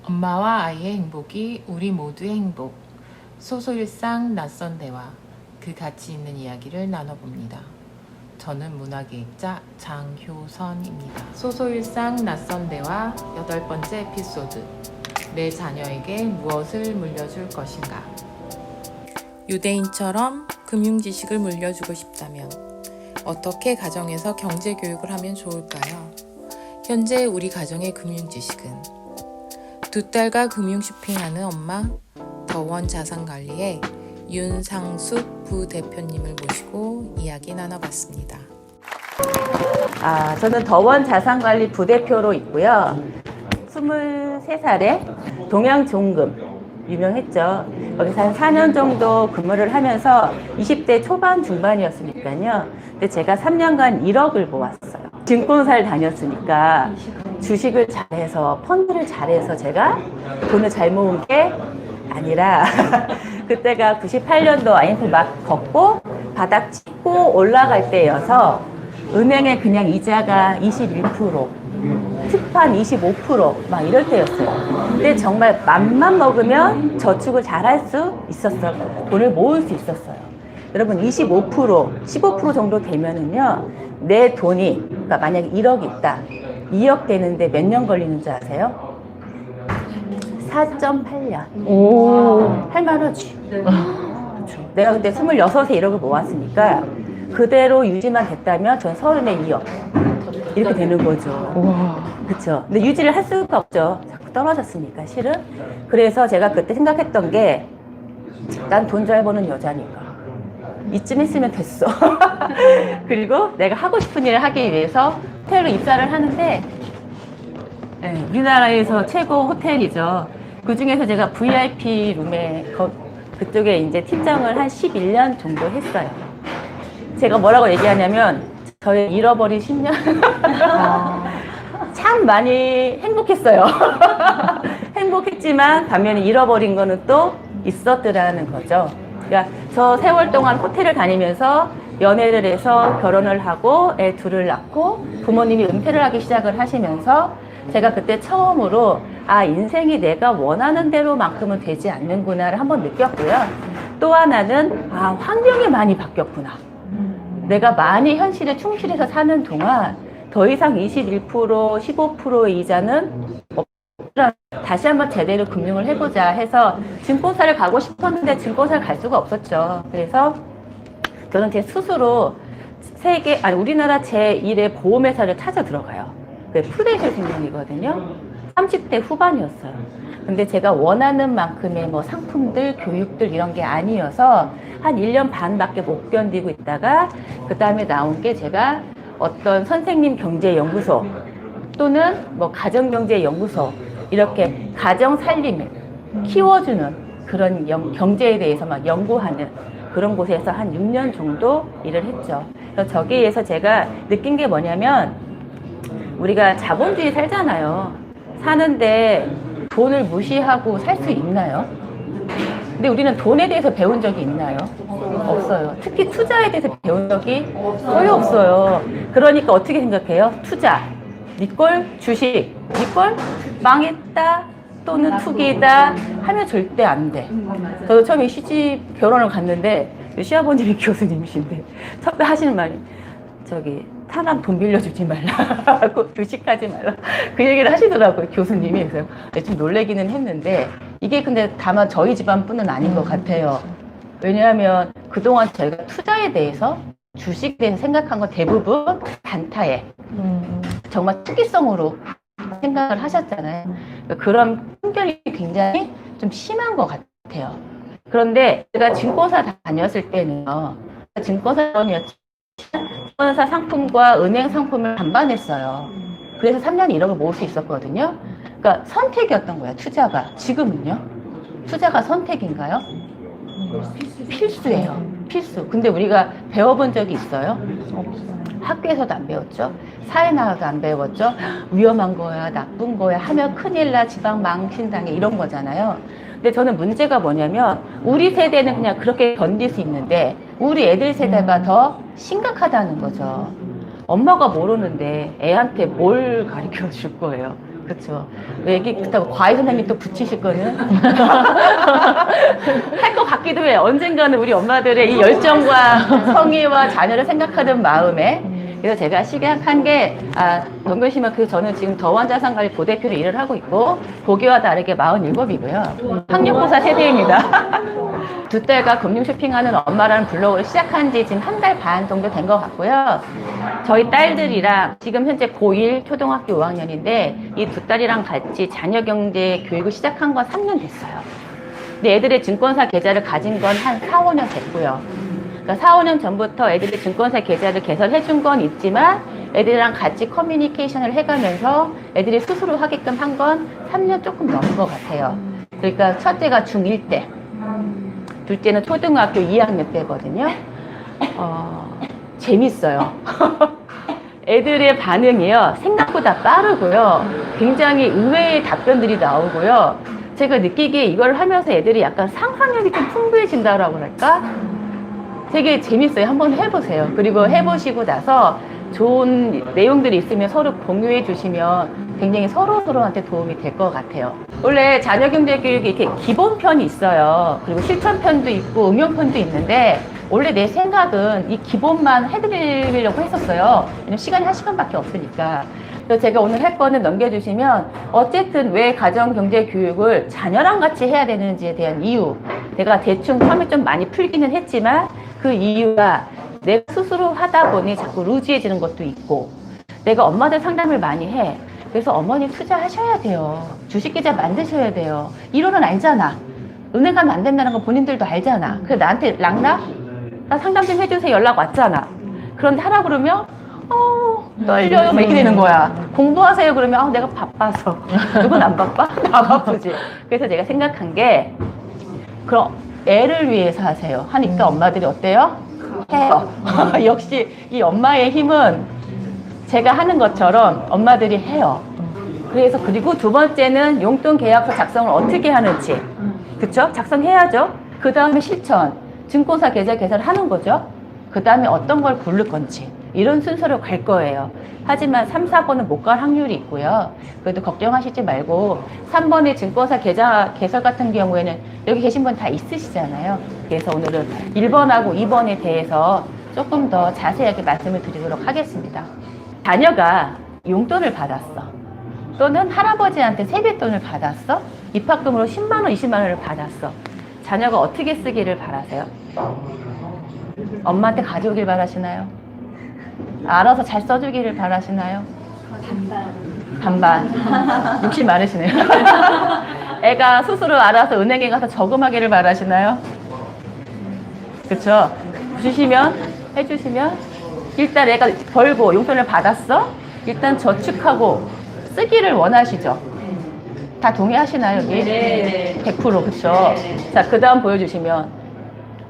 엄마와 아이의 행복이 우리 모두의 행복. 소소일상 낯선 대화. 그 가치 있는 이야기를 나눠봅니다. 저는 문화기획자 장효선입니다. 소소일상 낯선 대화 8번째 에피소드. 내 자녀에게 무엇을 물려줄 것인가? 유대인처럼 금융지식을 물려주고 싶다면 어떻게 가정에서 경제교육을 하면 좋을까요? 현재 우리 가정의 금융지식은 두 딸과 금융 쇼핑하는 엄마, 더원 자산관리의 윤상숙 부대표님을 모시고 이야기 나눠봤습니다. 저는 더원 자산관리 부대표로 있고요. 23살에 동양종금 유명했죠. 거기서 한 4년 정도 근무를 하면서 20대 초반 중반이었으니까요. 근데 제가 3년간 1억을 모았어요. 증권사를 다녔으니까 주식을 잘해서 펀드를 잘해서 제가 돈을 잘 모은 게 아니라 그때가 98년도 IMF 막 걷고 바닥 찍고 올라갈 때여서 은행에 그냥 이자가 21%, 특판 25% 이럴 때였어요. 근데 정말 맘만 먹으면 저축을 잘할 수 있었어요. 돈을 모을 수 있었어요. 여러분 25%, 15% 정도 되면은요, 내 돈이, 그러니까 만약에 1억이 있다. 2억 되는데 몇 년 걸리는 줄 아세요? 4.8년. 할만하지. 내가 그때 26에 1억을 모았으니까 그대로 유지만 됐다면 전 30에 2억. 이렇게 되는 거죠. 그쵸. 근데 유지를 할 수가 없죠. 자꾸 떨어졌으니까, 실은. 그래서 제가 그때 생각했던 게, 난 돈 잘 버는 여자니까. 이쯤 했으면 됐어. 그리고 내가 하고 싶은 일을 하기 위해서 호텔로 입사를 하는데, 네, 우리나라에서 최고 호텔이죠. 그 중에서 제가 VIP 룸에, 그쪽에 이제 팀장을 한 11년 정도 했어요. 제가 뭐라고 얘기하냐면, 저의 잃어버린 10년? 참 많이 행복했어요. 행복했지만, 반면에 잃어버린 거는 또 있었더라는 거죠. 그러니까 저 세월 동안 호텔을 다니면서 연애를 해서 결혼을 하고 애 둘을 낳고 부모님이 은퇴를 하기 시작을 하시면서 제가 그때 처음으로 인생이 내가 원하는 대로만큼은 되지 않는구나를 한번 느꼈고요. 또 하나는 환경이 많이 바뀌었구나. 내가 많이 현실에 충실해서 사는 동안 더 이상 21%, 15%의 이자는 다시 한번 제대로 금융을 해보자 해서 증권사를 가고 싶었는데 증권사를 갈 수가 없었죠. 그래서 저는 제 스스로 우리나라 제1의 보험회사를 찾아 들어가요. 그게 프루덴셜 생명이거든요. 30대 후반이었어요. 근데 제가 원하는 만큼의 상품들, 교육들 이런 게 아니어서 한 1년 반밖에 못 견디고 있다가 그 다음에 나온 게 제가 어떤 선생님 경제연구소 또는 가정경제연구소 이렇게 가정 살림을 키워주는 그런 경제에 대해서 연구하는 그런 곳에서 한 6년 정도 일을 했죠. 그래서 저기에서 제가 느낀 게 뭐냐면 우리가 자본주의 살잖아요. 사는데 돈을 무시하고 살 수 있나요? 근데 우리는 돈에 대해서 배운 적이 있나요? 없어요. 특히 투자에 대해서 배운 적이 거의 없어요. 그러니까 어떻게 생각해요? 투자. 니꼴 주식, 니꼴 망했다 또는 투기다 하면 절대 안 돼. 저도 처음에 시집 결혼을 갔는데 시아버님이 교수님이신데 첫째 하시는 말이 사람 돈 빌려주지 말라고 주식하지 말라 그 얘기를 하시더라고요, 교수님이. 그래서 좀 놀래기는 했는데 이게 근데 다만 저희 집안뿐은 아닌 것 같아요. 왜냐하면 그동안 저희가 투자에 대해서 주식에 대해서 생각한 건 대부분 단타에 정말 투기성으로 생각을 하셨잖아요. 그런 편견이 굉장히 좀 심한 것 같아요. 그런데 제가 증권사 다녔을 때는요, 증권사 상품과 은행 상품을 반반했어요. 그래서 3년에 1억을 모을 수 있었거든요. 그러니까 선택이었던 거예요, 투자가. 지금은요? 투자가 선택인가요? 필수예요. 필수. 근데 우리가 배워본 적이 있어요? 학교에서도 안 배웠죠. 사회 나가도 안 배웠죠. 위험한 거야, 나쁜 거야, 하면 큰일 나, 지방 망신당해, 이런 거잖아요. 근데 저는 문제가 뭐냐면 우리 세대는 그냥 그렇게 견딜 수 있는데 우리 애들 세대가 더 심각하다는 거죠. 엄마가 모르는데 애한테 뭘 가르쳐 줄 거예요. 그렇죠. 얘기 그렇다고 과외 선생님 또 붙이실 거는 할 것 같기도 해요. 언젠가는 우리 엄마들의 이 열정과 성의와 자녀를 생각하는 마음에. 그래서 제가 시작한 게 동교시면 저는 지금 더원자산관리 부대표로 일을 하고 있고 보기와 다르게 47이고요. 학력고사 세대입니다. 두 딸과 금융 쇼핑하는 엄마라는 블로그를 시작한 지 지금 1달 반 정도 된 것 같고요. 저희 딸들이랑 지금 현재 고1 초등학교 5학년인데 이 두 딸이랑 같이 자녀 경제 교육을 시작한 건 3년 됐어요. 근데 애들의 증권사 계좌를 가진 건 한 4, 5년 됐고요. 그러니까 4, 5년 전부터 애들이 증권사 계좌를 개설해 준 건 있지만 애들이랑 같이 커뮤니케이션을 해가면서 애들이 스스로 하게끔 한 건 3년 조금 넘은 것 같아요. 그러니까 첫째가 중1 때, 둘째는 초등학교 2학년 때거든요. 재밌어요. 애들의 반응이요. 생각보다 빠르고요. 굉장히 의외의 답변들이 나오고요. 제가 느끼기에 이걸 하면서 애들이 약간 상상력이 좀 풍부해진다라고 할까? 되게 재밌어요. 한번 해보세요. 그리고 해보시고 나서 좋은 내용들이 있으면 서로 공유해 주시면 굉장히 서로한테 도움이 될 것 같아요. 원래 자녀경제교육이 이렇게 기본편이 있어요. 그리고 실천편도 있고 응용편도 있는데 원래 내 생각은 이 기본만 해드리려고 했었어요. 왜냐면 시간이 1시간밖에 없으니까. 그래서 제가 오늘 할 거는 넘겨주시면 어쨌든 왜 가정경제교육을 자녀랑 같이 해야 되는지에 대한 이유, 내가 대충 처음에 좀 많이 풀기는 했지만 그 이유가 내가 스스로 하다 보니 자꾸 루즈해지는 것도 있고, 내가 엄마들 상담을 많이 해. 그래서 어머니 투자하셔야 돼요. 주식계좌 만드셔야 돼요. 이론은 알잖아. 은행 가면 안 된다는 거 본인들도 알잖아. 그래서 나한테 락나? 나 상담 좀 해주세요. 연락 왔잖아. 그런데 하라 그러면 떨려요. 막 이렇게 되는 거야. 공부하세요. 그러면 내가 바빠서. 누군 안 바빠? 나 바쁘지. 그래서 제가 생각한 게 그럼 애를 위해서 하세요. 하니까 엄마들이 어때요? 해요. 역시 이 엄마의 힘은 제가 하는 것처럼 엄마들이 해요. 그래서 그리고 두 번째는 용돈 계약서 작성을 어떻게 하는지, 그쵸? 작성해야죠. 그 다음에 실천, 증권사 계좌 개설을 하는 거죠. 그 다음에 어떤 걸 고를 건지 이런 순서로 갈 거예요. 하지만 3, 4번은 못 갈 확률이 있고요. 그래도 걱정하시지 말고 3번의 증권사 계좌 개설 같은 경우에는 여기 계신 분 다 있으시잖아요. 그래서 오늘은 1번하고 2번에 대해서 조금 더 자세하게 말씀을 드리도록 하겠습니다. 자녀가 용돈을 받았어. 또는 할아버지한테 세뱃돈을 받았어. 입학금으로 10만 원, 20만 원을 받았어. 자녀가 어떻게 쓰기를 바라세요? 엄마한테 가져오길 바라시나요? 알아서 잘 써주기를 바라시나요? 반반. 욕심 많으시네요. 애가 스스로 알아서 은행에 가서 저금하기를 바라시나요? 그쵸? 해주시면 일단 애가 벌고 용돈을 받았어? 일단 저축하고 쓰기를 원하시죠? 다 동의하시나요, 여기? 네. 100% 그쵸? 자, 그 다음 보여주시면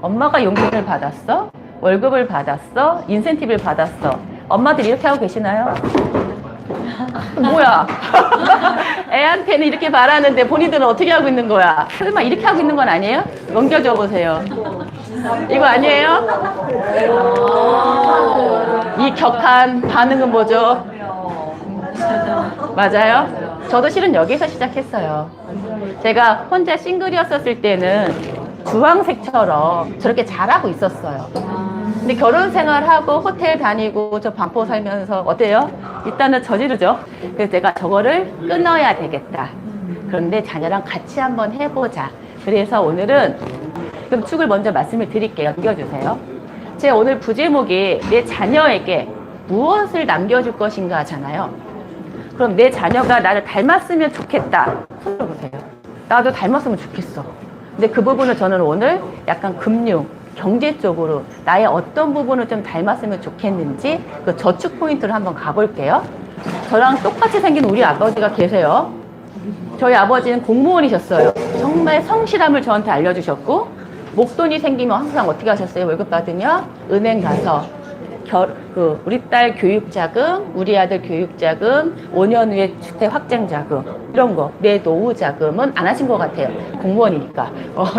엄마가 용돈을 받았어? 월급을 받았어? 인센티브를 받았어? 엄마들이 이렇게 하고 계시나요? 뭐야? 애한테는 이렇게 바라는데 본인들은 어떻게 하고 있는 거야? 설마 이렇게 하고 있는 건 아니에요? 넘겨줘 보세요. 이거 아니에요? 이 격한 반응은 뭐죠? 맞아요? 저도 실은 여기서 시작했어요. 제가 혼자 싱글이었을 때는 주황색처럼 저렇게 잘하고 있었어요. 근데 결혼 생활하고 호텔 다니고 저 반포 살면서 어때요? 일단은 저지르죠. 그래서 제가 저거를 끊어야 되겠다. 그런데 자녀랑 같이 한번 해보자. 그래서 오늘은 그럼 축을 먼저 말씀을 드릴게요. 넘겨주세요. 제 오늘 부제목이 내 자녀에게 무엇을 남겨줄 것인가 하잖아요. 그럼 내 자녀가 나를 닮았으면 좋겠다. 손 들어보세요. 나도 닮았으면 좋겠어. 근데 그 부분을 저는 오늘 약간 금융, 경제 쪽으로 나의 어떤 부분을 좀 닮았으면 좋겠는지 그 저축 포인트를 한번 가볼게요. 저랑 똑같이 생긴 우리 아버지가 계세요. 저희 아버지는 공무원이셨어요. 정말 성실함을 저한테 알려주셨고, 목돈이 생기면 항상 어떻게 하셨어요? 월급 받으면 은행 가서 우리 딸 교육자금, 우리 아들 교육자금, 5년 후에 주택 확장자금 이런 거, 내 노후 자금은 안 하신 것 같아요. 공무원이니까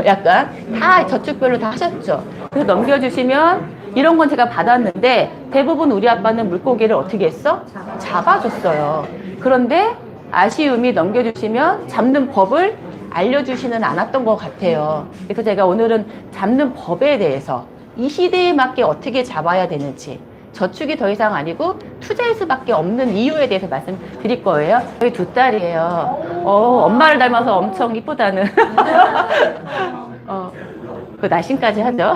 약간 다 저축별로 다 하셨죠. 그래서 넘겨주시면 이런 건 제가 받았는데 대부분 우리 아빠는 물고기를 어떻게 했어? 잡아줬어요. 그런데 아쉬움이 넘겨주시면 잡는 법을 알려주시는 않았던 것 같아요. 그래서 제가 오늘은 잡는 법에 대해서 이 시대에 맞게 어떻게 잡아야 되는지, 저축이 더 이상 아니고 투자할 수밖에 없는 이유에 대해서 말씀드릴 거예요. 저희 두 딸이에요. 엄마를 닮아서 엄청 이쁘다는. 그 날씬까지 하죠.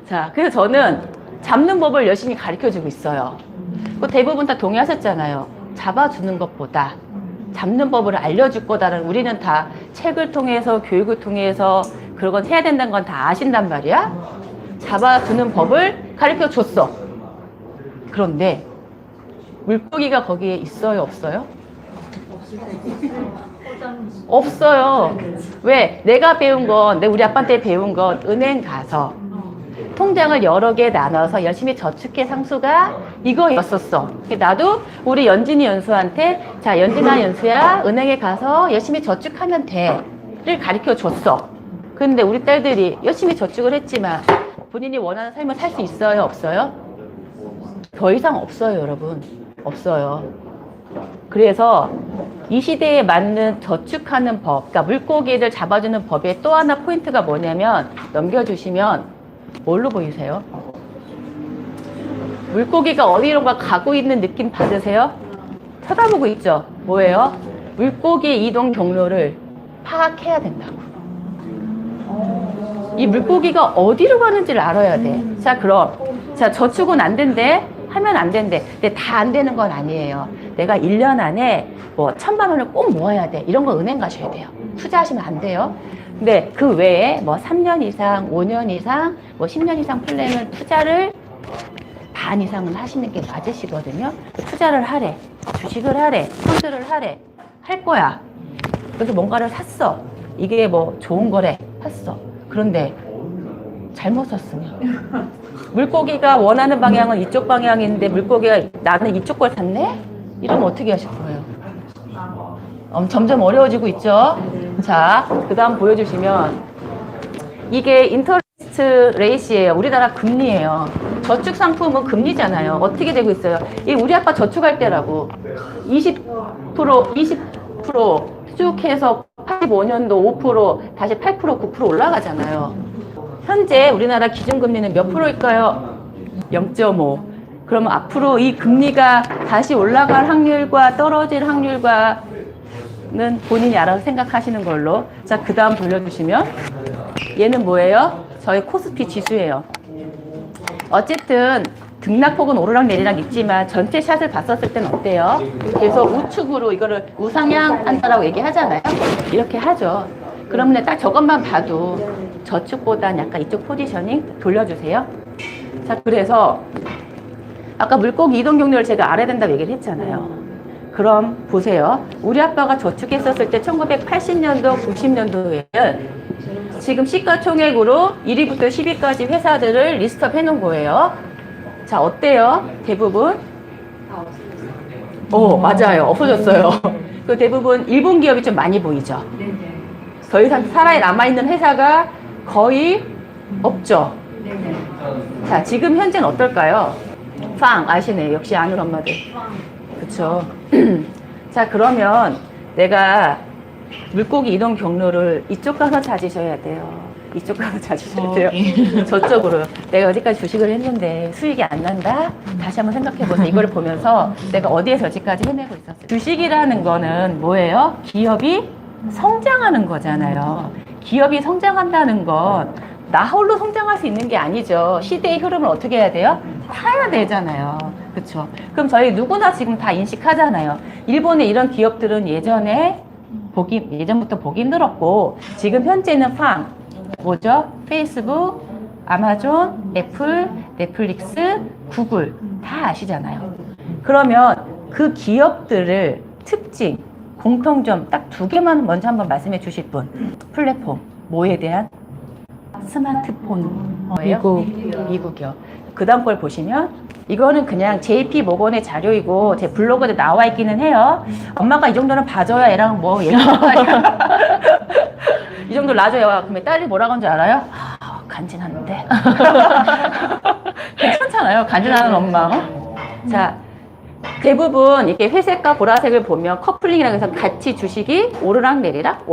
자, 그래서 저는 잡는 법을 열심히 가르쳐주고 있어요. 대부분 다 동의하셨잖아요. 잡아주는 것보다 잡는 법을 알려줄 거다는, 우리는 다 책을 통해서 교육을 통해서 그런 건 해야 된다는 건 다 아신단 말이야. 잡아주는 법을 가르쳐 줬어. 그런데 물고기가 거기에 있어요, 없어요? 없어요. 왜? 내가 배운 건, 우리 아빠한테 배운 건 은행 가서 통장을 여러 개 나눠서 열심히 저축해 상수가 이거였었어. 나도 우리 연진이 연수한테, 자, 연진아 연수야, 은행에 가서 열심히 저축하면 돼를 가르쳐 줬어. 근데 우리 딸들이 열심히 저축을 했지만 본인이 원하는 삶을 살 수 있어요, 없어요? 더 이상 없어요, 여러분. 없어요. 그래서 이 시대에 맞는 저축하는 법, 그러니까 물고기를 잡아주는 법의 또 하나 포인트가 뭐냐면, 넘겨주시면 뭘로 보이세요? 물고기가 어디론가 가고 있는 느낌 받으세요? 쳐다보고 있죠? 뭐예요? 물고기의 이동 경로를 파악해야 된다고. 이 물고기가 어디로 가는지를 알아야 돼. 자, 그럼, 자, 저축은 안 된대? 하면 안 된대. 근데 다 안 되는 건 아니에요. 내가 1년 안에 뭐 1,000만 원을 꼭 모아야 돼. 이런 거 은행 가셔야 돼요. 투자하시면 안 돼요. 근데 그 외에 뭐 3년 이상, 5년 이상, 뭐 10년 이상 플랜은 투자를 반 이상은 하시는 게 맞으시거든요. 투자를 하래, 주식을 하래, 펀드를 하래, 할 거야. 그래서 뭔가를 샀어. 이게 뭐 좋은 거래, 샀어. 그런데 잘못 샀으면 물고기가 원하는 방향은 이쪽 방향인데 물고기가 나는 이쪽 걸 샀네? 이러면 어떻게 하실 거예요? 점점 어려워지고 있죠? 자, 그 다음 보여주시면 이게 인터레스트 레이시예요. 우리나라 금리예요. 저축 상품은 금리잖아요. 어떻게 되고 있어요? 이 우리 아빠 저축할 때라고 20% 쭉 해서 85년도 5% 다시 8% 9% 올라가잖아요. 현재 우리나라 기준금리는 몇 프로일까요? 0.5. 그러면 앞으로 이 금리가 다시 올라갈 확률과 떨어질 확률과는 본인이 알아서 생각하시는 걸로. 자, 그 다음 돌려주시면 얘는 뭐예요? 저희 코스피 지수예요. 어쨌든 등락폭은 오르락내리락 있지만 전체 샷을 봤었을 땐 어때요? 그래서 우측으로 이거를 우상향 한다라고 얘기하잖아요. 이렇게 하죠. 그러면 딱 저것만 봐도 저축보단 약간 이쪽 포지셔닝 돌려주세요. 자, 그래서 아까 물고기 이동 경로를 제가 알아야 된다고 얘기를 했잖아요. 그럼 보세요. 우리 아빠가 저축했었을 때 1980년도, 90년도에는 지금 시가총액으로 1위부터 10위까지 회사들을 리스트업 해놓은 거예요. 자, 어때요? 대부분? 맞아요. 없어졌어요. 그 대부분 일본 기업이 좀 많이 보이죠. 더 이상 살아남아있는 회사가 거의 없죠. 자, 지금 현재는 어떨까요? 팡 아시네. 역시 아는 엄마들. 그쵸. 자, 그러면 내가 물고기 이동 경로를 이쪽 가서 찾으셔야 돼요. 이쪽 가서 찾으셔야 돼요. 저쪽으로. 내가 어디까지 주식을 했는데 수익이 안 난다? 다시 한번 생각해보세요. 이걸 보면서 내가 어디에서 어디까지 헤매고 있었어요. 주식이라는 거는 뭐예요? 기업이 성장하는 거잖아요. 기업이 성장한다는 건 나 홀로 성장할 수 있는 게 아니죠. 시대의 흐름을 어떻게 해야 돼요? 타야 되잖아요. 그렇죠? 그럼 저희 누구나 지금 다 인식하잖아요. 일본의 이런 기업들은 예전부터 보기 힘들었고 지금 현재는 뭐죠? 페이스북, 아마존, 애플, 넷플릭스, 구글 다 아시잖아요. 그러면 그 기업들을 특징, 공통점 딱 2개만 먼저 한번 말씀해 주실 분. 플랫폼, 뭐에 대한? 스마트폰. 미국이요. 그 다음 걸 보시면 이거는 그냥 JP 모건의 자료이고 제 블로그에 나와 있기는 해요. 엄마가 이 정도는 봐줘야 애랑 뭐 얘기할까. 이 정도 놔줘요. 그러면 딸이 뭐라고 하는 줄 알아요? 간지나는데. 괜찮잖아요. 간지나는 엄마. 자, 대부분 이렇게 회색과 보라색을 보면 커플링이라고 해서 같이 주식이 오르락 내리락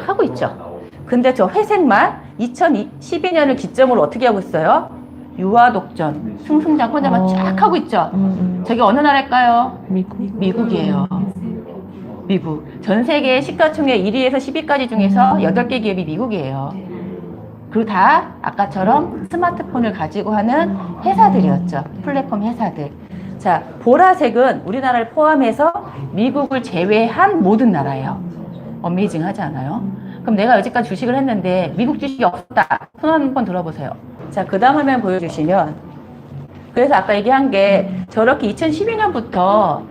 하고 있죠. 근데 저 회색만 2012년을 기점으로 어떻게 하고 있어요? 유아독전, 승승장구장만 쫙 하고 있죠. 저기 어느 나라일까요? 미국이에요. 미국. 전 세계 시가총액 1위에서 10위까지 중에서 8개 기업이 미국이에요. 그리고 다 아까처럼 스마트폰을 가지고 하는 회사들이었죠. 플랫폼 회사들. 자, 보라색은 우리나라를 포함해서 미국을 제외한 모든 나라예요. 어메이징 하지 않아요? 그럼 내가 여지까지 주식을 했는데 미국 주식이 없다. 손 한번 들어보세요. 자, 그 다음 화면 보여주시면, 그래서 아까 얘기한 게 저렇게 2012년부터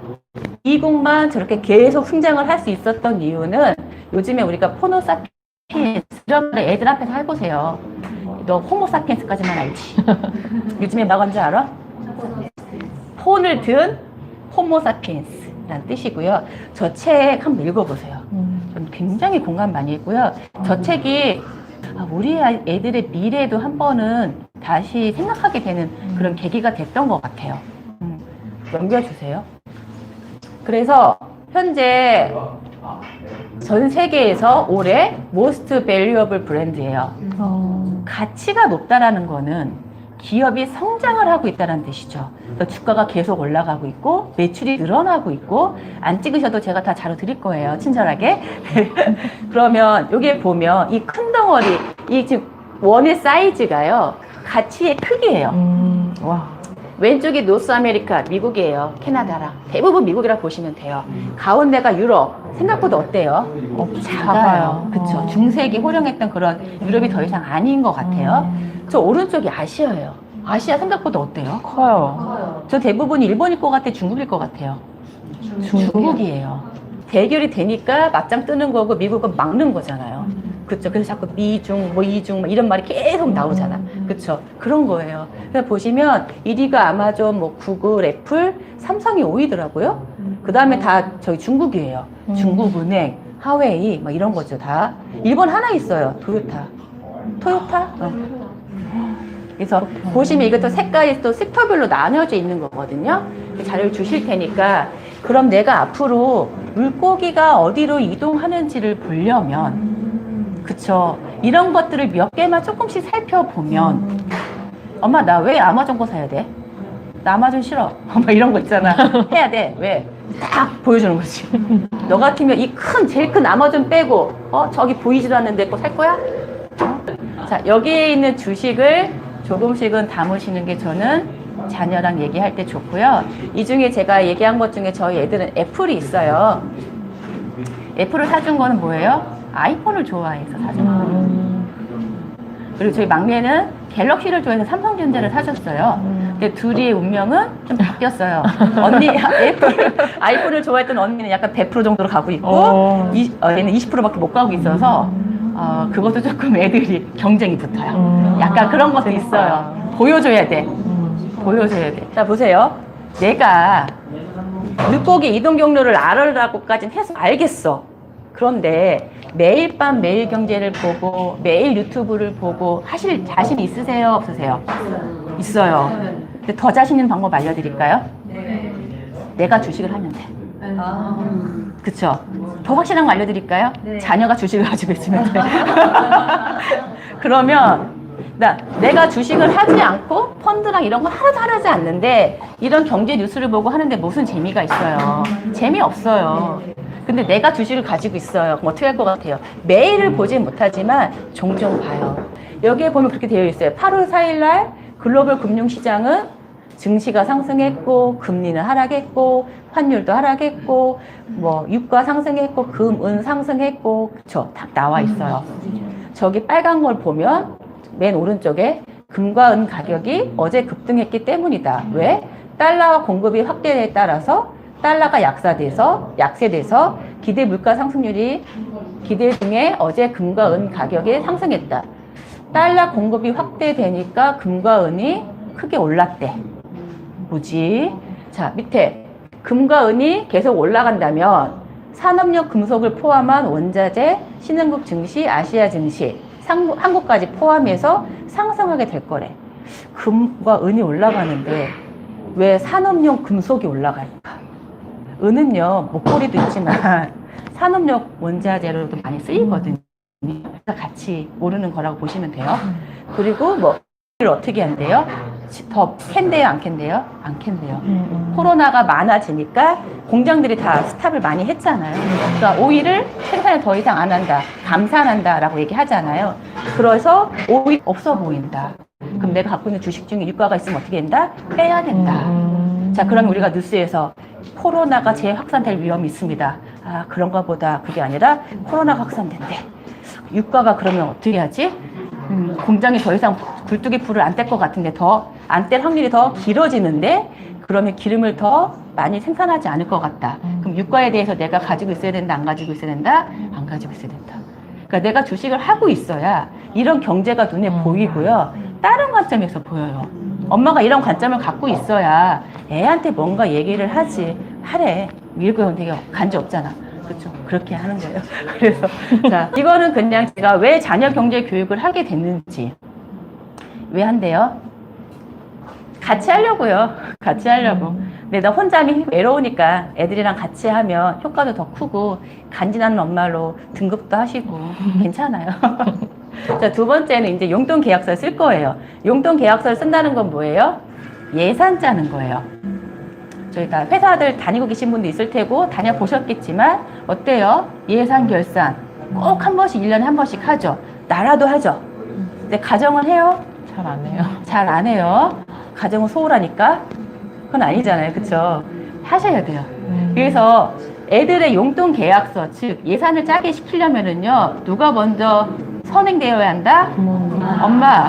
미국만 저렇게 계속 성장을 할 수 있었던 이유는 요즘에 우리가 포노사피엔스 이런 걸 애들 앞에서 해보세요. 너 호모사피엔스까지만 알지. 요즘에 뭐가 뭔지 알아? 폰을 든 호모사피엔스라는 뜻이고요. 저 책 한번 읽어보세요. 저는 굉장히 공감 많이 했고요. 저 책이 우리 애들의 미래도 한 번은 다시 생각하게 되는 그런 계기가 됐던 것 같아요. 넘겨주세요. 그래서 현재 전 세계에서 올해 Most Valuable 브랜드예요. 가치가 높다라는 거는 기업이 성장을 하고 있다는 뜻이죠. 주가가 계속 올라가고 있고 매출이 늘어나고 있고, 안 찍으셔도 제가 다 자료 드릴 거예요, 친절하게. 그러면 여기 보면 이 큰 덩어리, 이 지금 원의 사이즈가요, 가치의 크기예요. 와. 왼쪽이 노스 아메리카, 미국이에요. 캐나다랑 대부분 미국이라 보시면 돼요. 가운데가 유럽. 생각보다 어때요? 작아요. 그쵸. 중세기 호령했던 그런 유럽이 더 이상 아닌 것 같아요. 저 오른쪽이 아시아예요. 아시아 생각보다 어때요? 커요. 저 대부분 일본일 것 같아, 중국일 것 같아요. 중국이에요. 대결이 되니까 맞짱 뜨는 거고 미국은 막는 거잖아요. 그쵸. 그래서 자꾸 미중, 이중, 이런 말이 계속 나오잖아. 그쵸. 그런 거예요. 그래서 보시면 1위가 아마존, 구글, 애플, 삼성이 5위더라고요. 그 다음에 다 저희 중국이에요. 중국은행, 하웨이, 이런 거죠, 다. 일본 하나 있어요. 토요타? 그래서 보시면 이것도 색깔이 또 섹터별로 나뉘어져 있는 거거든요. 자료를 주실 테니까, 그럼 내가 앞으로 물고기가 어디로 이동하는지를 보려면, 그쵸. 이런 것들을 몇 개만 조금씩 살펴보면, 엄마, 나 왜 아마존 거 사야 돼? 나 아마존 싫어. 이런 거 있잖아. 해야 돼. 왜? 딱 보여주는 거지. 너 같으면 이 제일 큰 아마존 빼고, 저기 보이지도 않는데 거 살 거야? 자, 여기에 있는 주식을 조금씩은 담으시는 게 저는 자녀랑 얘기할 때 좋고요. 이 중에 제가 얘기한 것 중에 저희 애들은 애플이 있어요. 애플을 사준 거는 뭐예요? 아이폰을 좋아해서 사준 거예요. 그리고 저희 막내는 갤럭시를 좋아해서 삼성전자를 사줬어요. 근데 둘이의 운명은 좀 바뀌었어요. 언니, 아이폰을 좋아했던 언니는 약간 100% 정도로 가고 있고, 얘는 20%밖에 못 가고 있어서, 그것도 조금 애들이 경쟁이 붙어요. 약간 그런 것도 있어요. 보여줘야 돼. 보여줘야 돼. 자, 보세요. 내가 물고기 이동 경로를 알으라고까지는 해서 알겠어. 그런데 매일 밤 매일경제를 보고 매일 유튜브를 보고 하실 자신 있으세요? 없으세요? 있어요. 근데 더 자신 있는 방법 알려드릴까요? 내가 주식을 하면 돼. 그쵸? 더 확실한 거 알려드릴까요? 자녀가 주식을 가지고 있으면 돼. 그러면 내가 주식을 하지 않고 펀드랑 이런 거 하나도 하지 않는데 이런 경제 뉴스를 보고 하는데 무슨 재미가 있어요? 재미없어요. 근데 내가 주식을 가지고 있어요. 그럼 어떻게 할 것 같아요? 매일을 보진 못하지만 종종 봐요. 여기에 보면 그렇게 되어 있어요. 8월 4일 날 글로벌 금융시장은 증시가 상승했고 금리는 하락했고 환율도 하락했고 유가 상승했고 금, 은 상승했고 그쵸? 다 나와 있어요. 저기 빨간 걸 보면 맨 오른쪽에 금과 은 가격이 어제 급등했기 때문이다. 왜? 달러와 공급이 확대에 따라서 달러가 약세돼서 기대 물가 상승률이 기대 중에 어제 금과 은 가격이 상승했다. 달러 공급이 확대되니까 금과 은이 크게 올랐대. 뭐지? 자, 밑에 금과 은이 계속 올라간다면 산업용 금속을 포함한 원자재, 신흥국 증시, 아시아 증시, 한국까지 포함해서 상승하게 될 거래. 금과 은이 올라가는데 왜 산업용 금속이 올라갈까? 은은요, 목걸이도 있지만 산업용 원자재로도 많이 쓰이거든요. 그래서 같이 오르는 거라고 보시면 돼요. 그리고 뭐 이를 어떻게 한대요? 더 캔대요, 안 캔대요? 안 캔대요. 코로나가 많아지니까 공장들이 다 스탑을 많이 했잖아요. 그러니까 오일을 생산을 더 이상 안 한다, 감산한다라고 얘기하잖아요. 그래서 오일 없어 보인다. 그럼 내가 갖고 있는 주식 중에 유가가 있으면 어떻게 된다? 빼야 된다. 자, 그러면 우리가 뉴스에서 코로나가 재확산될 위험이 있습니다. 아, 그런가 보다. 그게 아니라 코로나가 확산된대. 유가가 그러면 어떻게 하지? 공장이 더 이상 굴뚝이 불을 안 뗄 것 같은데 더 안 뗄 확률이 더 길어지는데 그러면 기름을 더 많이 생산하지 않을 것 같다. 그럼 유가에 대해서 내가 가지고 있어야 된다, 안 가지고 있어야 된다? 안 가지고 있어야 된다. 그러니까 내가 주식을 하고 있어야 이런 경제가 눈에 보이고요. 다른 관점에서 보여요. 엄마가 이런 관점을 갖고 있어야 애한테 뭔가 얘기를 하래. 밀고 되게 간지 없잖아. 그렇죠. 그렇게 하는 거예요. 그래서 자, 이거는 그냥 제가 왜 자녀 경제 교육을 하게 됐는지 왜 한대요? 같이 하려고요. 같이 하려고. 근데 나 혼자 하면 외로우니까 애들이랑 같이 하면 효과도 더 크고 간지나는 엄마로 등급도 하시고 괜찮아요. 자, 두 번째는 이제 용돈 계약서를 쓸 거예요. 용돈 계약서를 쓴다는 건 뭐예요? 예산 짜는 거예요. 저희가 회사들 다니고 계신 분도 있을 테고 다녀보셨겠지만 어때요? 예산 결산 꼭 한 번씩 1년에 한 번씩 하죠. 나라도 하죠. 근데 가정은 해요? 잘 안 해요. 잘 안 해요. 가정은 소홀하니까 그건 아니잖아요. 그쵸? 하셔야 돼요. 그래서 애들의 용돈 계약서 즉 예산을 짜게 시키려면은요 누가 먼저 선행되어야 한다? 엄마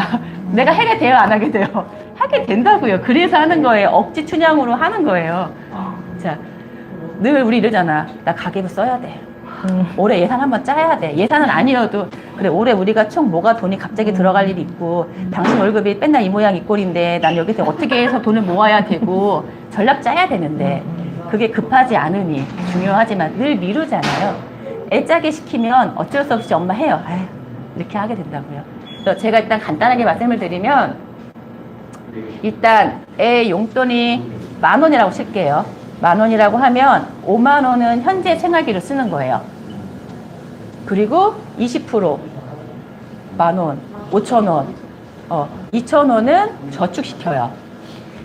내가 해게 돼요 안 하게 돼요? 하게 된다고요. 그래서 하는 거예요. 억지 춘향으로 하는 거예요. 자, 늘 우리 이러잖아. 나 가계부 써야 돼. 올해 예산 한번 짜야 돼. 예산은 아니어도 그래 올해 우리가 총 뭐가 돈이 갑자기 들어갈 일이 있고 당신 월급이 맨날 이 모양 이 꼴인데 난 여기서 어떻게 해서 돈을 모아야 되고 전략 짜야 되는데 그게 급하지 않으니 중요하지만 늘 미루잖아요. 애 짜게 시키면 어쩔 수 없이 엄마 해요. 아유, 이렇게 하게 된다고요. 그래서 제가 일단 간단하게 말씀을 드리면 일단 애 용돈이 10,000원이라고 칠게요. 10,000원이라고 하면 50,000원은 현재 생활비로 쓰는 거예요. 그리고 20% 10,000원, 5,000원, 2,000원은 저축시켜요.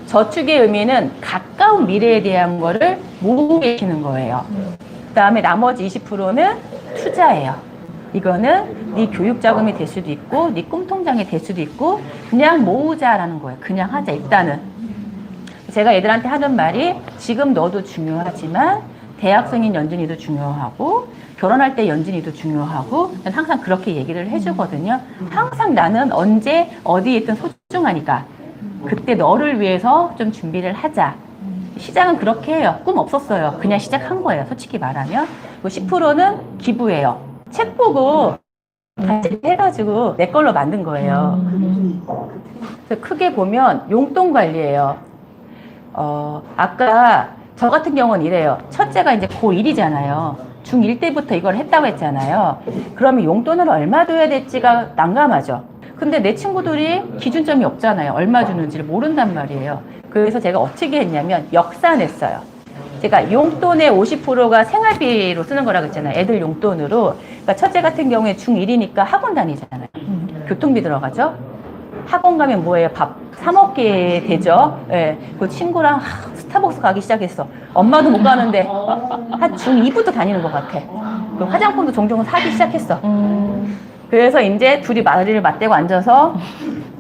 저축의 의미는 가까운 미래에 대한 거를 모으시는 거예요. 그 다음에 나머지 20%는 투자예요. 이거는 네 교육 자금이 될 수도 있고 네 꿈통장이 될 수도 있고 그냥 모으자라는 거예요. 그냥 하자 일단은. 제가 애들한테 하는 말이 지금 너도 중요하지만 대학생인 연준이도 중요하고 결혼할 때 연준이도 중요하고 항상 그렇게 얘기를 해주거든요. 항상 나는 언제 어디에 있든 소중하니까 그때 너를 위해서 좀 준비를 하자. 시작은 그렇게 해요. 꿈 없었어요. 그냥 시작한 거예요. 솔직히 말하면. 10%는 기부예요. 책 보고 같이 해가지고 내 걸로 만든 거예요. 그래서 크게 보면 용돈 관리예요. 아까 저 같은 경우는 이래요. 첫째가 이제 고1이잖아요. 중1 때부터 이걸 했다고 했잖아요. 그러면 용돈을 얼마 줘야 될지가 난감하죠. 근데 내 친구들이 기준점이 없잖아요. 얼마 주는지를 모른단 말이에요. 그래서 제가 어떻게 했냐면 역산했어요. 제가 용돈의 50%가 생활비로 쓰는 거라고 했잖아요. 애들 용돈으로. 그러니까 첫째 같은 경우에 중1이니까 학원 다니잖아요. 교통비 들어가죠. 학원 가면 뭐예요? 밥 사 먹게 되죠. 예. 그 친구랑 스타벅스 가기 시작했어. 엄마도 못 가는데 한 중2부터 다니는 것 같아. 그 화장품도 종종 사기 시작했어. 그래서 이제 둘이 마리를 맞대고 앉아서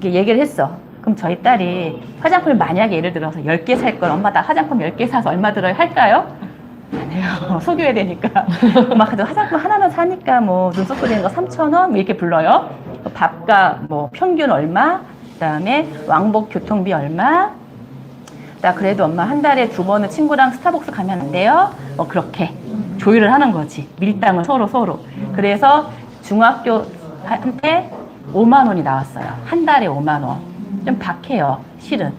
이렇게 얘기를 했어. 그럼 저희 딸이 화장품을 만약에 예를 들어서 10개 살 걸 엄마 나 화장품 10개 사서 얼마 들어요? 할까요? 안 해요. 속여야 되니까. 막 화장품 하나는 사니까 뭐 눈썹 그리는 거 3,000원 이렇게 불러요. 밥값 뭐 평균 얼마, 그다음에 왕복 교통비 얼마. 나 그래도 엄마 한 달에 2번은 친구랑 스타벅스 가면 안 돼요? 뭐 그렇게 조율을 하는 거지. 밀당을 서로. 그래서 중학교 한테 5만 원이 나왔어요. 한 달에 5만 원. 좀 박해요. 실은.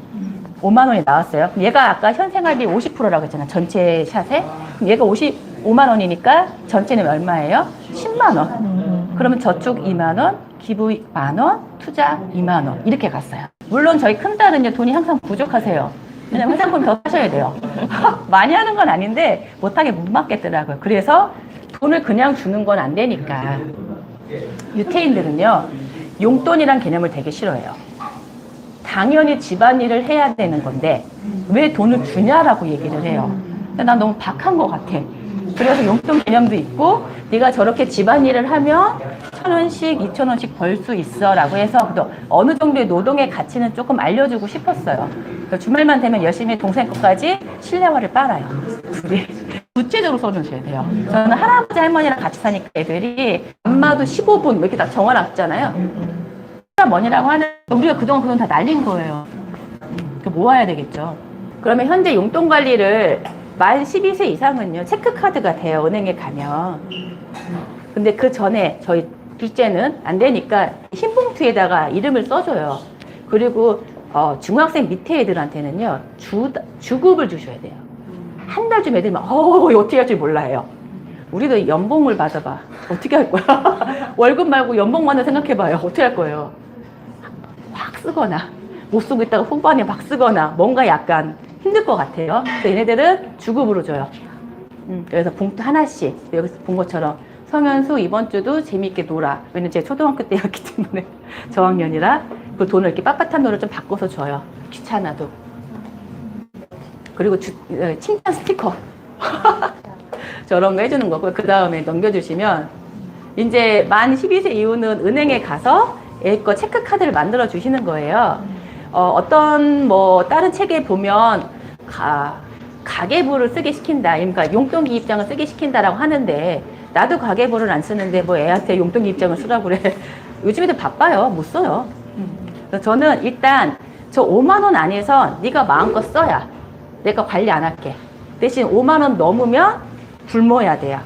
5만 원이 나왔어요. 그럼 얘가 아까 현생활비 50%라고 했잖아. 전체 샷에. 그럼 얘가 55만 원이니까 전체는 얼마예요? 10만 원. 그러면 저축 2만 원, 기부 1만 원, 투자 2만 원. 이렇게 갔어요. 물론 저희 큰딸은요, 돈이 항상 부족하세요. 왜냐면 화장품 더 사셔야 돼요. 많이 하는 건 아닌데 못하게 못 맡겠더라고요. 그래서 돈을 그냥 주는 건 안 되니까 유태인들은요 용돈이란 개념을 되게 싫어해요. 당연히 집안일을 해야 되는 건데 왜 돈을 주냐라고 얘기를 해요. 근데 난 너무 박한 것 같아. 그래서 용돈 개념도 있고 네가 저렇게 집안일을 하면 1,000원씩 2,000원씩 벌 수 있어 라고 해서 어느 정도의 노동의 가치는 조금 알려주고 싶었어요. 주말만 되면 열심히 동생 것까지 실내화를 빨아요. 둘이 구체적으로 써주셔야 돼요. 저는 할아버지 할머니랑 같이 사니까 애들이 엄마도 15분 이렇게 다 정해놨잖아요. 뭐니라고 하는 우리가 그동안 그 돈 다 날린 거예요. 모아야 되겠죠. 그러면 현재 용돈 관리를 만 12세 이상은요 체크카드가 돼요. 은행에 가면. 근데 그 전에 저희 둘째는 안 되니까 흰 봉투에다가 이름을 써줘요. 그리고 중학생 밑에 애들한테는요 주급을 주셔야 돼요. 한 달쯤 애들이 막 이거 어떻게 할 줄 몰라요. 우리도 연봉을 받아봐. 어떻게 할 거야? 월급 말고 연봉만을 생각해봐요. 어떻게 할 거예요? 확 쓰거나 못 쓰고 있다가 후반에 막 쓰거나 뭔가 약간 힘들 것 같아요. 그래서 얘네들은 주급으로 줘요. 그래서 봉투 하나씩 여기서 본 것처럼 성현수 이번 주도 재미있게 놀아. 왜냐면 제가 초등학교 때였기 때문에 저학년이라 그 돈을 이렇게 빳빳한 돈을 좀 바꿔서 줘요. 귀찮아도. 그리고 칭찬 스티커 저런 거 해주는 거고 그 다음에 넘겨주시면 이제 만 12세 이후는 은행에 가서 애 거 체크카드를 만들어 주시는 거예요. 어떤 뭐 다른 책에 보면 가계부를 쓰게 시킨다. 그러니까 용돈기입장을 쓰게 시킨다라고 하는데 나도 가계부를 안 쓰는데 뭐 애한테 용돈기입장을 쓰라고 그래. 요즘 애들 바빠요. 못 써요. 그래서 저는 일단 저 5만 원 안에서 네가 마음껏 써야 내가 관리 안 할게. 대신 5만 원 넘으면 굶어야 돼요.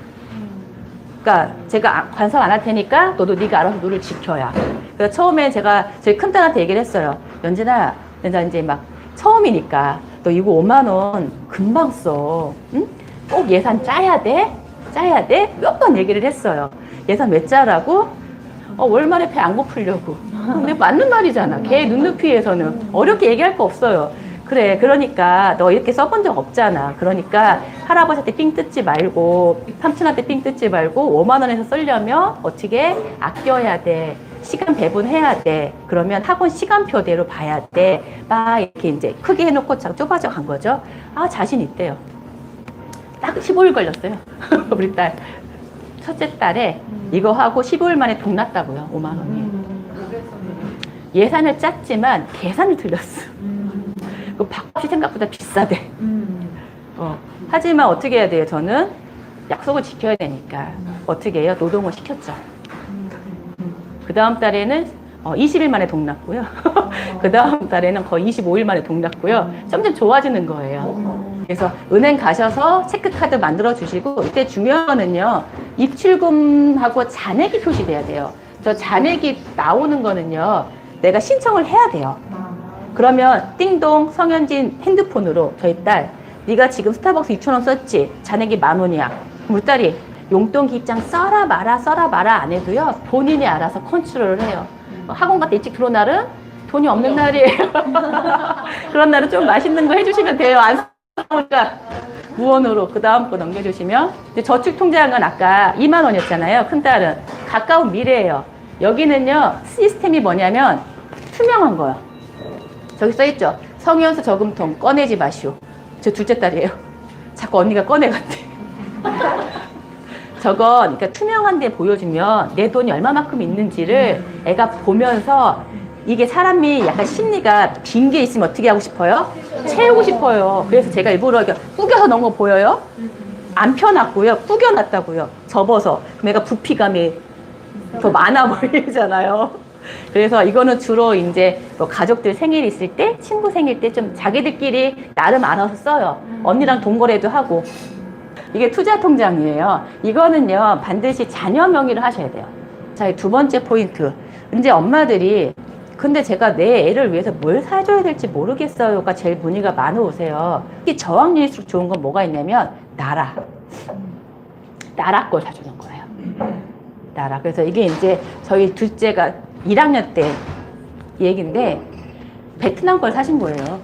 그러니까 제가 관석 안 할 테니까 너도 네가 알아서 룰을 지켜야. 그래서 처음에 제가 저희 큰딸한테 얘기를 했어요. 연진아, 나 이제 막 처음이니까 너 이거 5만 원 금방 써. 응? 꼭 예산 짜야 돼? 짜야 돼? 몇 번 얘기를 했어요. 예산 왜 짜라고? 월말에 배 안 고프려고. 근데 맞는 말이잖아. 걔 눈높이에서는 어렵게 얘기할 거 없어요. 그래, 그러니까 너 이렇게 써본 적 없잖아. 그러니까 할아버지한테 삥 뜯지 말고 삼촌한테 삥 뜯지 말고 5만 원에서 쓰려면 어떻게 아껴야 돼. 시간 배분해야 돼. 그러면 학원 시간표대로 봐야 돼. 막 이렇게 이제 크게 해놓고 좁아져 간 거죠. 자신 있대요. 딱 15일 걸렸어요. 우리 딸. 첫째 딸에 이거 하고 15일 만에 돈 났다고요. 5만 원이. 예산을 짰지만 계산을 틀렸어. 그 밥값이 생각보다 비싸대. 하지만 어떻게 해야 돼요? 저는 약속을 지켜야 되니까 어떻게 해요? 노동을 시켰죠. 그 다음 달에는 20일 만에 돈 났고요. 그 다음 달에는 거의 25일 만에 돈 났고요. 점점 좋아지는 거예요. 그래서 은행 가셔서 체크카드 만들어 주시고 이때 중요한 거는요. 입출금하고 잔액이 표시돼야 돼요. 저 잔액이 나오는 거는요. 내가 신청을 해야 돼요. 그러면 띵동 성현진 핸드폰으로 저희 딸 네가 지금 스타벅스 6,000원 썼지? 잔액이 10,000원이야. 우리 딸이 용돈 기입장 써라 마라 안 해도요. 본인이 알아서 컨트롤을 해요. 학원 갔다 일찍 들어온 날은 돈이 없는 날이에요. 그런 날은 좀 맛있는 거 해주시면 돼요. 안 쓰니까 무언으로 그 다음 거 넘겨주시면 저축통장은 아까 2만 원이었잖아요. 큰딸은 가까운 미래예요. 여기는요 시스템이 뭐냐면 투명한 거예요. 저기 써있죠. 성현수 저금통 꺼내지 마시오. 저 둘째 딸이에요. 자꾸 언니가 꺼내간대. 저건 그러니까 투명한 데 보여주면 내 돈이 얼마만큼 있는지를 애가 보면서 이게 사람이 약간 심리가 빈 게 있으면 어떻게 하고 싶어요? 채우고 싶어요. 그래서 제가 일부러 이렇게 구겨서 넣은 거 보여요? 안 펴놨고요. 구겨놨다고요. 접어서. 그럼 애가 부피감이 더 많아 보이잖아요. 그래서 이거는 주로 이제 뭐 가족들 생일 있을 때, 친구 생일 때 좀 자기들끼리 나름 알아서 써요. 언니랑 동거래도 하고. 이게 투자 통장이에요. 이거는요, 반드시 자녀 명의로 하셔야 돼요. 자, 두 번째 포인트. 이제 엄마들이, 근데 제가 내 애를 위해서 뭘 사줘야 될지 모르겠어요가 제일 문의가 많이 오세요. 특히 저학년일수록 좋은 건 뭐가 있냐면, 나라 걸 사주는 거예요. 나라. 그래서 이게 이제 저희 둘째가 1학년 때 얘기인데, 베트남 걸 사신 거예요.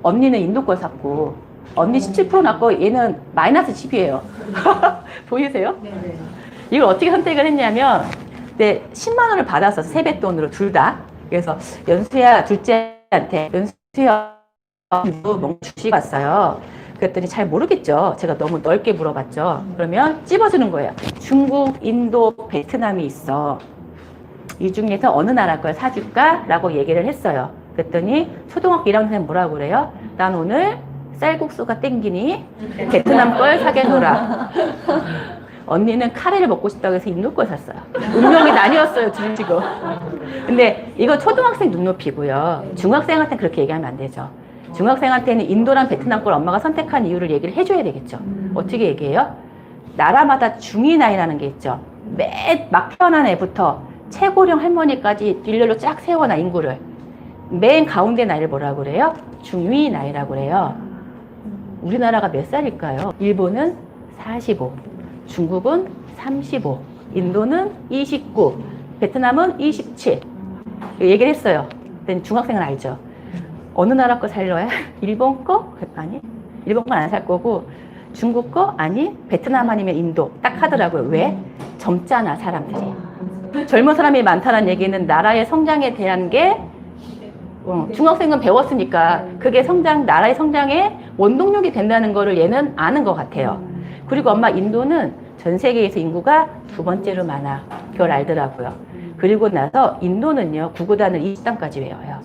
언니는 인도 걸 샀고, 언니 17% 났고, 얘는 마이너스 10이에요. 보이세요? 네. 이걸 어떻게 선택을 했냐면, 네, 10만 원을 받았어. 세뱃돈으로 둘 다. 그래서 연수야, 둘째한테, 연수야, 뭔가 주식 왔어요. 그랬더니 잘 모르겠죠. 제가 너무 넓게 물어봤죠. 그러면 찝어주는 거예요. 중국, 인도, 베트남이 있어. 이 중에서 어느 나라 걸 사줄까? 라고 얘기를 했어요. 그랬더니 초등학교 1학년 뭐라고 그래요? 난 오늘 쌀국수가 땡기니 베트남 걸 사겠노라. 언니는 카레를 먹고 싶다고 해서 인도 걸 샀어요. 운명이 나뉘었어요, 둘 지금. 근데 이거 초등학생 눈높이고요. 중학생한테는 그렇게 얘기하면 안 되죠. 중학생한테는 인도랑 베트남 걸 엄마가 선택한 이유를 얘기를 해줘야 되겠죠. 어떻게 얘기해요? 나라마다 중위 나이라는 게 있죠. 맨 막 태어난 애부터 최고령 할머니까지 일렬로 쫙 세워놔, 인구를. 맨 가운데 나이를 뭐라고 그래요? 중위 나이라고 그래요. 우리나라가 몇 살일까요? 일본은 45, 중국은 35, 인도는 29, 베트남은 27. 얘기를 했어요. 그때 중학생은 알죠. 어느 나라 거 살려야? 일본 거? 아니, 일본 건 안 살 거고, 중국 거? 아니, 베트남 아니면 인도. 딱 하더라고요. 왜? 젊잖아, 사람들이. 젊은 사람이 많다는 얘기는 나라의 성장에 대한 게, 중학생은 배웠으니까 그게 나라의 성장에 원동력이 된다는 거를 얘는 아는 것 같아요. 그리고 엄마 인도는 전 세계에서 인구가 2번째로 많아. 그걸 알더라고요. 그리고 나서 인도는요, 구구단을 20단까지 외워요.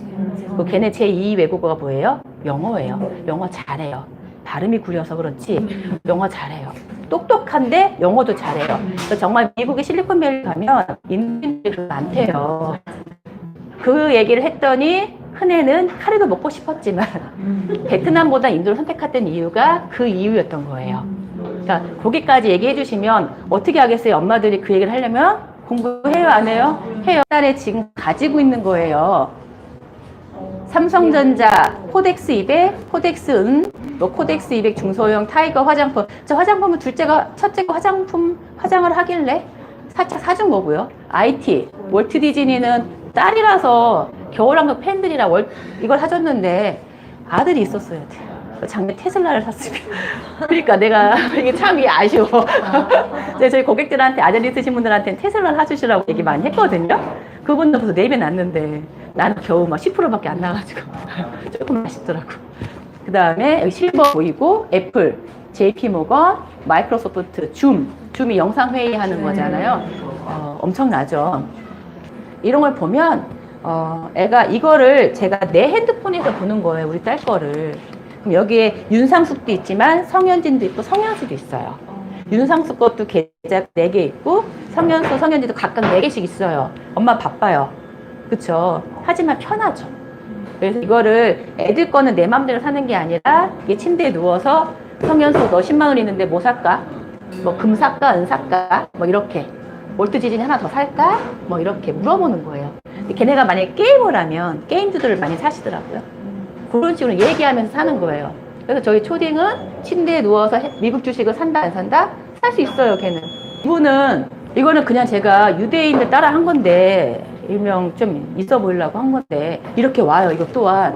그 걔네 제2 외국어가 뭐예요? 영어예요. 영어 잘해요. 발음이 구려서 그렇지 영어 잘해요. 똑똑한데 영어도 잘해요. 그래서 정말 미국의 실리콘밸리 가면 인도인들이 많대요. 그 얘기를 했더니 큰애는 카레도 먹고 싶었지만 베트남보다 인도를 선택했던 이유가 그 이유였던 거예요. 그러니까 거기까지 얘기해 주시면 어떻게 하겠어요? 엄마들이 그 얘기를 하려면 공부해요, 안 해요? 해요. 딸에 지금 가지고 있는 거예요. 삼성전자 코덱스 200, 코덱스 은, 뭐 코덱스 200 중소형 타이거 화장품. 저 화장품은 첫째가 화장을 하길래 살짝 사준 거고요. IT, 월트 디즈니는 딸이라서 겨울왕국 팬들이라 이걸 사줬는데 아들이 있었어야 돼. 작년에 테슬라를 샀으면. 그러니까 내가 이게 참 아쉬워. 저희 고객들한테 아들 있으신 분들한테는 테슬라를 사주시라고 얘기 많이 했거든요. 그분들 벌써 4배 났는데 나는 겨우 막 10%밖에 안 나가지고 조금 아쉽더라고. 그 다음에 여기 실버 보이고 애플, JP모건, 마이크로소프트, 줌이 영상회의 하는 거잖아요. 엄청나죠. 이런 걸 보면 애가 이거를 제가 내 핸드폰에서 보는 거예요. 우리 딸 거를. 그럼 여기에 윤상숙도 있지만 성현진도 있고 성현수도 있어요. 윤상숙 것도 계좌 4개 있고 성현수, 성현진도 각각 4개씩 있어요. 엄마 바빠요. 그쵸? 하지만 편하죠. 그래서 이거를 애들 거는 내 맘대로 사는 게 아니라 이게 침대에 누워서 성현수 너 10만 원 있는데 뭐 살까? 뭐 금 살까? 은 살까? 뭐 이렇게. 월트 디즈니 하나 더 살까? 뭐 이렇게 물어보는 거예요. 걔네가 만약에 게임을 하면 게임주들을 많이 사시더라고요. 그런 식으로 얘기하면서 사는 거예요. 그래서 저희 초딩은 침대에 누워서 미국 주식을 산다 안 산다? 살 수 있어요, 걔는. 이거는 그냥 제가 유대인들 따라 한 건데 일명 좀 있어 보이려고 한 건데 이렇게 와요, 이것 또한.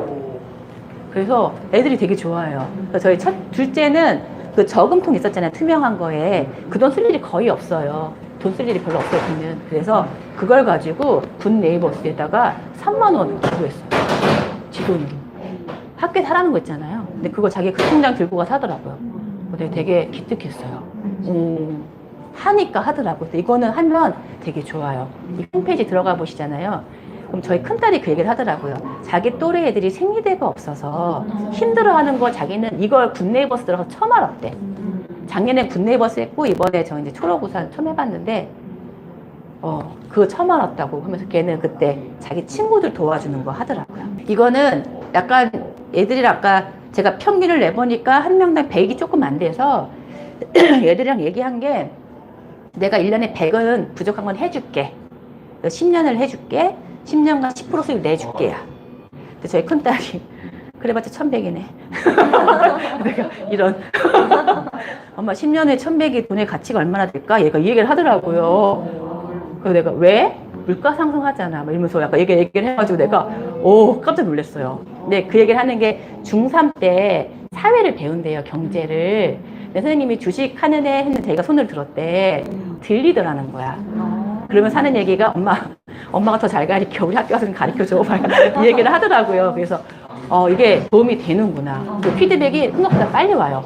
그래서 애들이 되게 좋아해요. 그래서 저희 둘째는 그 저금통 있었잖아요, 투명한 거에. 그 돈 쓸 일이 거의 없어요. 돈 쓸 일이 별로 없어요, 걔는. 그래서 그걸 가지고 군 네이버스에다가 3만 원 기부했어요. 지 돈으로. 학교에 사라는 거 있잖아요. 근데 그거 자기 그 통장 들고 가 사더라고요. 근데 되게 기특했어요. 하니까 하더라고요. 근데 이거는 하면 되게 좋아요. 이 홈페이지 들어가 보시잖아요. 그럼 저희 큰딸이 그 얘기를 하더라고요. 자기 또래 애들이 생리대가 없어서 힘들어하는 거 자기는 이걸 굿네이버스 들어가서 처음 알았대. 작년에 굿네이버스 했고 이번에 저 이제 초록우산 처음 해봤는데 그거 처음 알았다고 하면서 걔는 그때 자기 친구들 도와주는 거 하더라고요. 이거는 약간 애들이랑 아까 제가 평균을 내보니까 한 명당 100이 조금 안 돼서 애들이랑 얘기한 게 내가 1년에 100은 부족한 건 해줄게. 10년을 해줄게. 10년간 10% 수익 내줄게야. 근데 저희 큰딸이 그래봤자 1100이네. 내가 이런 엄마 10년에 1100이 돈의 가치가 얼마나 될까? 얘가 이 얘기를 하더라고요. 그래서 내가 왜? 물가 상승하잖아. 막 이러면서 약간 얘기를 해가지고 내가 오, 깜짝 놀랐어요. 네, 그 얘기를 하는 게 중3 때 사회를 배운대요, 경제를. 근데 선생님이 주식 하는 애 했는데 제가 손을 들었대. 들리더라는 거야. 그러면 사는 얘기가 엄마가 더 잘 가르쳐. 우리 학교 와서 좀 가르쳐줘. 이 얘기를 하더라고요. 그래서 이게 도움이 되는구나. 그 피드백이 생각보다 빨리 와요.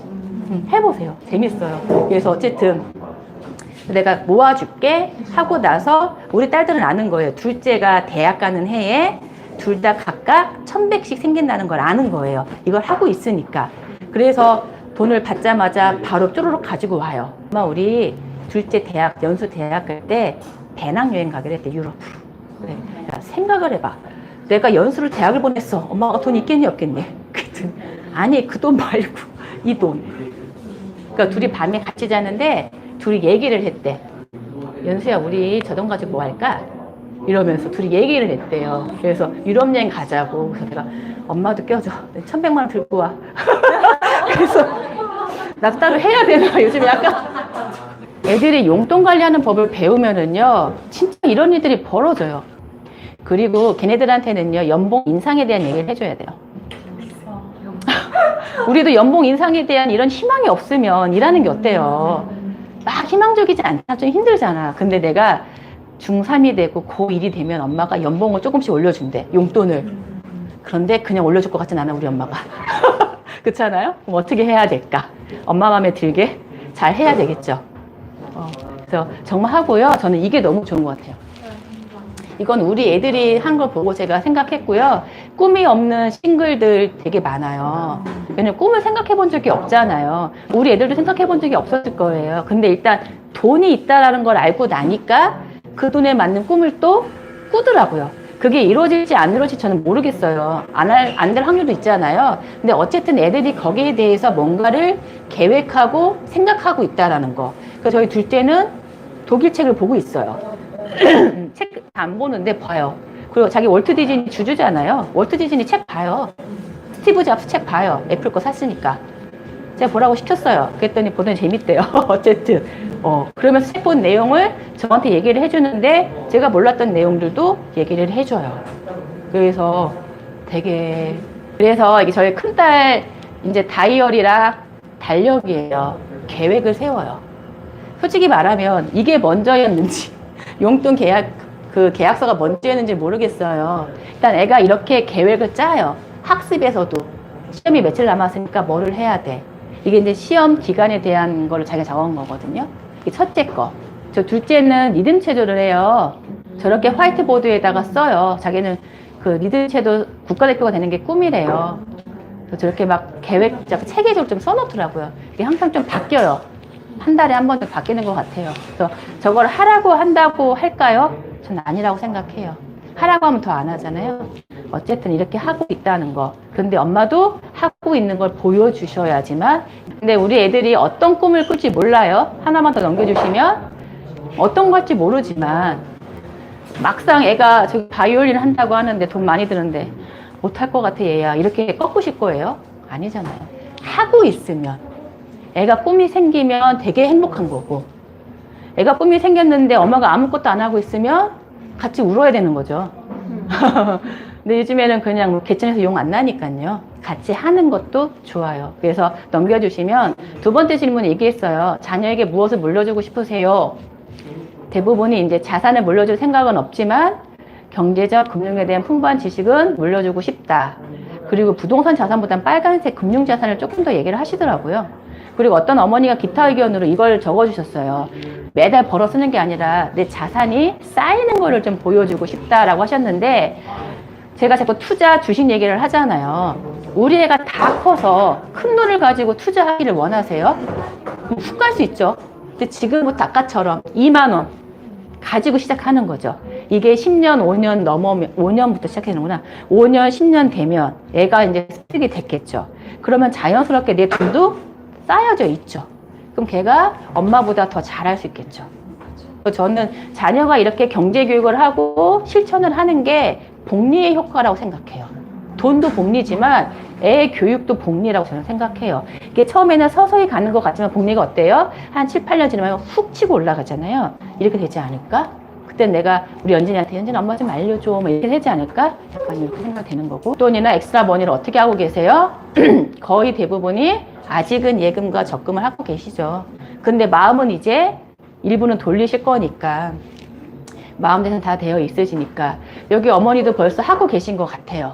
해보세요. 재밌어요. 그래서 어쨌든 내가 모아줄게 하고 나서 우리 딸들은 아는 거예요. 둘째가 대학 가는 해에 둘 다 각각 1,100씩 생긴다는 걸 아는 거예요. 이걸 하고 있으니까. 그래서 돈을 받자마자 바로 쪼르륵 가지고 와요. 엄마, 우리 둘째 대학, 연수 대학 갈 때 배낭여행 가기로 했대, 유럽으로. 그래. 야, 생각을 해봐. 내가 연수를 대학을 보냈어. 엄마가 돈 있겠니, 없겠니? 그랬더니, 아니, 그 돈 말고, 이 돈. 그러니까 둘이 밤에 같이 자는데, 둘이 얘기를 했대. 연수야, 우리 저 돈 가지고 뭐 할까? 이러면서 둘이 얘기를 했대요. 그래서 유럽 여행 가자고. 그래서 내가 엄마도 껴줘. 1,100만 원 들고 와. 그래서 나도 따로 해야 되나? 요즘 약간 애들이 용돈 관리하는 법을 배우면은요, 진짜 이런 일들이 벌어져요. 그리고 걔네들한테는요, 연봉 인상에 대한 얘기를 해줘야 돼요. 우리도 연봉 인상에 대한 이런 희망이 없으면 일하는 게 어때요? 막 희망적이지 않잖아. 좀 힘들잖아. 근데 내가 중3이 되고 고1이 되면 엄마가 연봉을 조금씩 올려준대. 용돈을. 그런데 그냥 올려줄 것 같진 않아, 우리 엄마가. 그렇잖아요? 그럼 어떻게 해야 될까? 엄마 마음에 들게 잘 해야 되겠죠. 그래서 정말 하고요. 저는 이게 너무 좋은 것 같아요. 이건 우리 애들이 한 걸 보고 제가 생각했고요. 꿈이 없는 싱글들 되게 많아요. 왜냐면 꿈을 생각해 본 적이 없잖아요. 우리 애들도 생각해 본 적이 없었을 거예요. 근데 일단 돈이 있다라는 걸 알고 나니까 그 돈에 맞는 꿈을 또 꾸더라고요. 그게 이루어질지 안 이루어질지 저는 모르겠어요. 안 될 확률도 있잖아요. 근데 어쨌든 애들이 거기에 대해서 뭔가를 계획하고 생각하고 있다라는 거. 그래서 저희 둘째는 독일 책을 보고 있어요. 책 안 보는데 봐요. 그리고 자기 월트 디즈니 주주잖아요. 월트 디즈니 책 봐요. 스티브 잡스 책 봐요. 애플 거 샀으니까. 제가 보라고 시켰어요. 그랬더니 보더니 재밌대요. 어쨌든. 그러면서 책 본 내용을 저한테 얘기를 해주는데 제가 몰랐던 내용들도 얘기를 해줘요. 그래서 그래서 이게 저희 큰딸 이제 다이어리랑 달력이에요. 계획을 세워요. 솔직히 말하면 이게 먼저였는지 용돈 계약서가 먼저였는지 모르겠어요. 일단 애가 이렇게 계획을 짜요. 학습에서도 시험이 며칠 남았으니까 뭐를 해야 돼. 이게 이제 시험 기간에 대한 거를 자기가 적은 거거든요. 이게 첫째 거. 저 둘째는 리듬 체조를 해요. 저렇게 화이트보드에다가 써요. 자기는 그 리듬 체조 국가대표가 되는 게 꿈이래요. 그래서 저렇게 막 체계적으로 좀 써놓더라고요. 이게 항상 좀 바뀌어요. 한 달에 한 번씩 바뀌는 것 같아요. 그래서 저걸 하라고 한다고 할까요? 저는 아니라고 생각해요. 하라고 하면 더 안 하잖아요. 어쨌든 이렇게 하고 있다는 거. 근데 엄마도 하고 있는 걸 보여주셔야지만. 근데 우리 애들이 어떤 꿈을 꿀지 몰라요. 하나만 더 넘겨주시면 어떤 거 할지 모르지만 막상 애가 저기 바이올린 한다고 하는데 돈 많이 드는데 못할 것 같아 얘야. 이렇게 꺾으실 거예요? 아니잖아요. 하고 있으면. 애가 꿈이 생기면 되게 행복한 거고, 애가 꿈이 생겼는데 엄마가 아무것도 안 하고 있으면 같이 울어야 되는 거죠. 근데 요즘에는 그냥 뭐 개천에서 용 안 나니까요. 같이 하는 것도 좋아요. 그래서 넘겨주시면 두 번째 질문 얘기했어요. 자녀에게 무엇을 물려주고 싶으세요? 대부분이 이제 자산을 물려줄 생각은 없지만 경제적, 금융에 대한 풍부한 지식은 물려주고 싶다. 그리고 부동산 자산보단 빨간색 금융자산을 조금 더 얘기를 하시더라고요. 그리고 어떤 어머니가 기타 의견으로 이걸 적어주셨어요. 매달 벌어 쓰는 게 아니라 내 자산이 쌓이는 거를 좀 보여주고 싶다라고 하셨는데, 제가 자꾸 투자, 주식 얘기를 하잖아요. 우리 애가 다 커서 큰 돈을 가지고 투자하기를 원하세요? 훅 갈 수 있죠. 근데 지금부터 아까처럼 2만 원 가지고 시작하는 거죠. 이게 10년, 5년 넘으면, 5년부터 시작하는구나. 5년, 10년 되면 애가 이제 습득이 됐겠죠. 그러면 자연스럽게 내 돈도 쌓여져 있죠. 그럼 걔가 엄마보다 더 잘할 수 있겠죠. 저는 자녀가 이렇게 경제 교육을 하고 실천을 하는 게 복리의 효과라고 생각해요. 돈도 복리지만 애 교육도 복리라고 저는 생각해요. 이게 처음에는 서서히 가는 것 같지만 복리가 어때요? 한 7, 8년 지나면 훅 치고 올라가잖아요. 이렇게 되지 않을까? 그때 내가 우리 연진이한테 연진 엄마 좀 알려줘 뭐 이렇게 되지 않을까? 약간 이렇게 생각되는 거고. 돈이나 엑스트라 머니를 어떻게 하고 계세요? 거의 대부분이 아직은 예금과 적금을 하고 계시죠. 근데 마음은 이제 일부는 돌리실 거니까 마음대로 다 되어 있으시니까 여기 어머니도 벌써 하고 계신 것 같아요.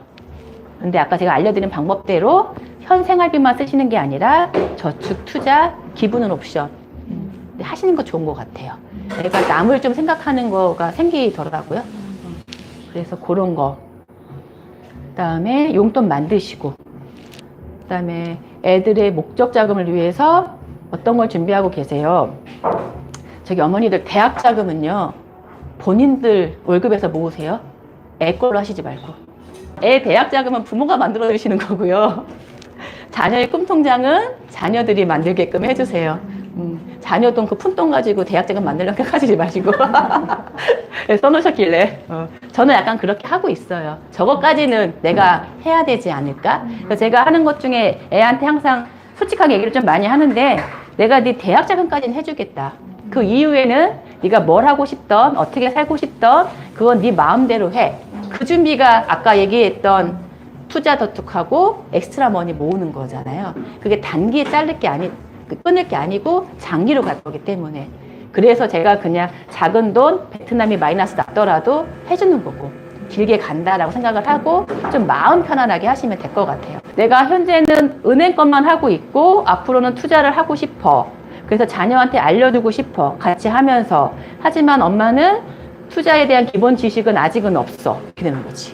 근데 아까 제가 알려드린 방법대로 현 생활비만 쓰시는 게 아니라 저축, 투자, 기부는 옵션 하시는 거 좋은 것 같아요. 내가 남을 좀 생각하는 거가 생기더라고요. 그래서 그런 거. 그다음에 용돈 만드시고, 그다음에 애들의 목적 자금을 위해서 어떤 걸 준비하고 계세요? 저기 어머니들 대학 자금은요, 본인들 월급에서 모으세요. 애 걸로 하시지 말고. 애 대학 자금은 부모가 만들어 주시는 거고요. 자녀의 꿈통장은 자녀들이 만들게끔 해주세요. 자녀 돈 그 푼돈 가지고 대학 자금 만들려고 하지 마시고. 써놓으셨길래. 저는 약간 그렇게 하고 있어요. 저것까지는 내가 해야 되지 않을까? 그래서 제가 하는 것 중에 애한테 항상 솔직하게 얘기를 좀 많이 하는데, 내가 네 대학 자금까지는 해주겠다. 그 이후에는 네가 뭘 하고 싶던, 어떻게 살고 싶던, 그건 네 마음대로 해. 그 준비가 아까 얘기했던 투자 저축하고 엑스트라 머니 모으는 거잖아요. 그게 단기에 끊을 게 아니고 장기로 갈 거기 때문에. 그래서 제가 그냥 작은 돈, 베트남이 마이너스 났더라도 해주는 거고, 길게 간다라고 생각을 하고 좀 마음 편안하게 하시면 될 것 같아요. 내가 현재는 은행 것만 하고 있고 앞으로는 투자를 하고 싶어. 그래서 자녀한테 알려주고 싶어. 같이 하면서. 하지만 엄마는 투자에 대한 기본 지식은 아직은 없어. 이렇게 되는 거지.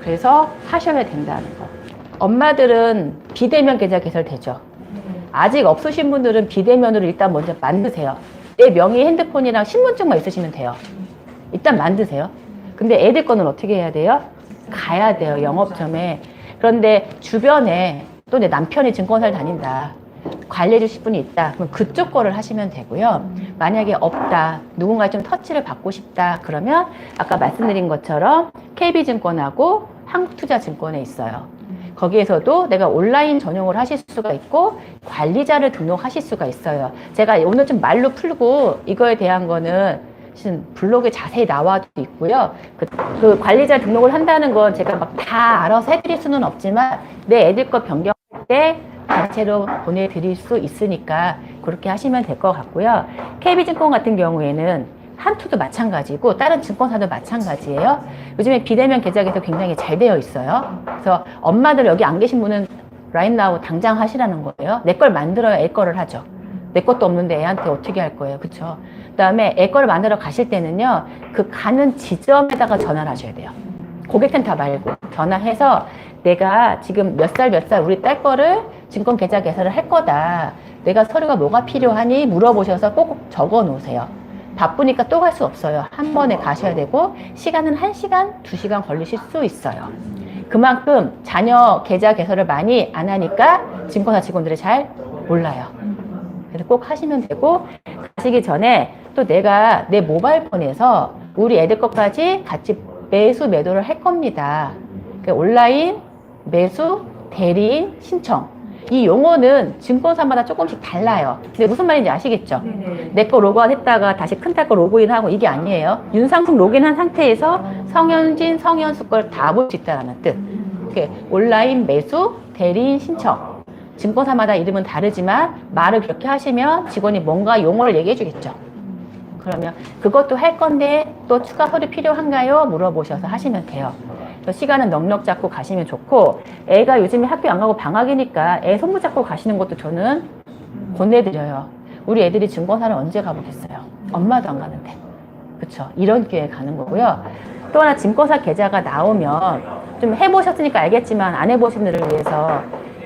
그래서 하셔야 된다는 거. 엄마들은 비대면 계좌 개설되죠. 아직 없으신 분들은 비대면으로 일단 먼저 만드세요. 내 명의 핸드폰이랑 신분증만 있으시면 돼요. 일단 만드세요. 근데 애들 거는 어떻게 해야 돼요? 가야 돼요, 영업점에. 그런데 주변에 또 내 남편이 증권사를 다닌다, 관리해 주실 분이 있다, 그럼 그쪽 거를 하시면 되고요. 만약에 없다, 누군가 좀 터치를 받고 싶다, 그러면 아까 말씀드린 것처럼 KB증권하고 한국투자증권에 있어요. 거기에서도 내가 온라인 전용을 하실 수가 있고 관리자를 등록하실 수가 있어요. 제가 오늘 좀 말로 풀고 이거에 대한 거는 블로그에 자세히 나와도 있고요. 그 관리자 등록을 한다는 건 제가 막 다 알아서 해드릴 수는 없지만 내 애들 거 변경할 때 단체로 보내드릴 수 있으니까 그렇게 하시면 될 것 같고요. KB증권 같은 경우에는 한투도 마찬가지고 다른 증권사도 마찬가지예요. 요즘에 비대면 계좌에서 굉장히 잘 되어 있어요. 그래서 엄마들 여기 안 계신 분은 right now 당장 하시라는 거예요. 내 걸 만들어야 애 거를 하죠. 내 것도 없는데 애한테 어떻게 할 거예요. 그쵸? 그 다음에 애 거를 만들어 가실 때는요, 그 가는 지점에다가 전화를 하셔야 돼요. 고객센터 말고 전화해서 내가 지금 몇 살 우리 딸 거를 증권 계좌 개설을 할 거다. 내가 서류가 뭐가 필요하니 물어보셔서 꼭 적어 놓으세요. 바쁘니까 또 갈 수 없어요. 한 번에 가셔야 되고 시간은 1시간, 2시간 걸리실 수 있어요. 그만큼 자녀 계좌 개설을 많이 안 하니까 증권사 직원들이 잘 몰라요. 그래서 꼭 하시면 되고, 가시기 전에 또 내가 내 모바일 폰에서 우리 애들 것까지 같이 매수 매도를 할 겁니다. 그러니까 온라인 매수 대리인 신청, 이 용어는 증권사마다 조금씩 달라요. 근데 무슨 말인지 아시겠죠? 내 거 로그아웃 했다가 다시 큰딸 거 로그인하고 이게 아니에요. 윤상품 로그인한 상태에서 성현진, 성현수 걸 다 볼 수 있다는 뜻. 이렇게 온라인 매수 대리인 신청. 증권사마다 이름은 다르지만 말을 그렇게 하시면 직원이 뭔가 용어를 얘기해 주겠죠. 그러면 그것도 할 건데 또 추가 서류 필요한가요? 물어보셔서 하시면 돼요. 시간은 넉넉 잡고 가시면 좋고, 애가 요즘에 학교 안 가고 방학이니까 애 손부 잡고 가시는 것도 저는 권해드려요. 우리 애들이 증권사를 언제 가보겠어요? 엄마도 안 가는데. 그쵸? 이런 기회에 가는 거고요. 또 하나, 증권사 계좌가 나오면 좀 해보셨으니까 알겠지만 안 해보신 분들을 위해서,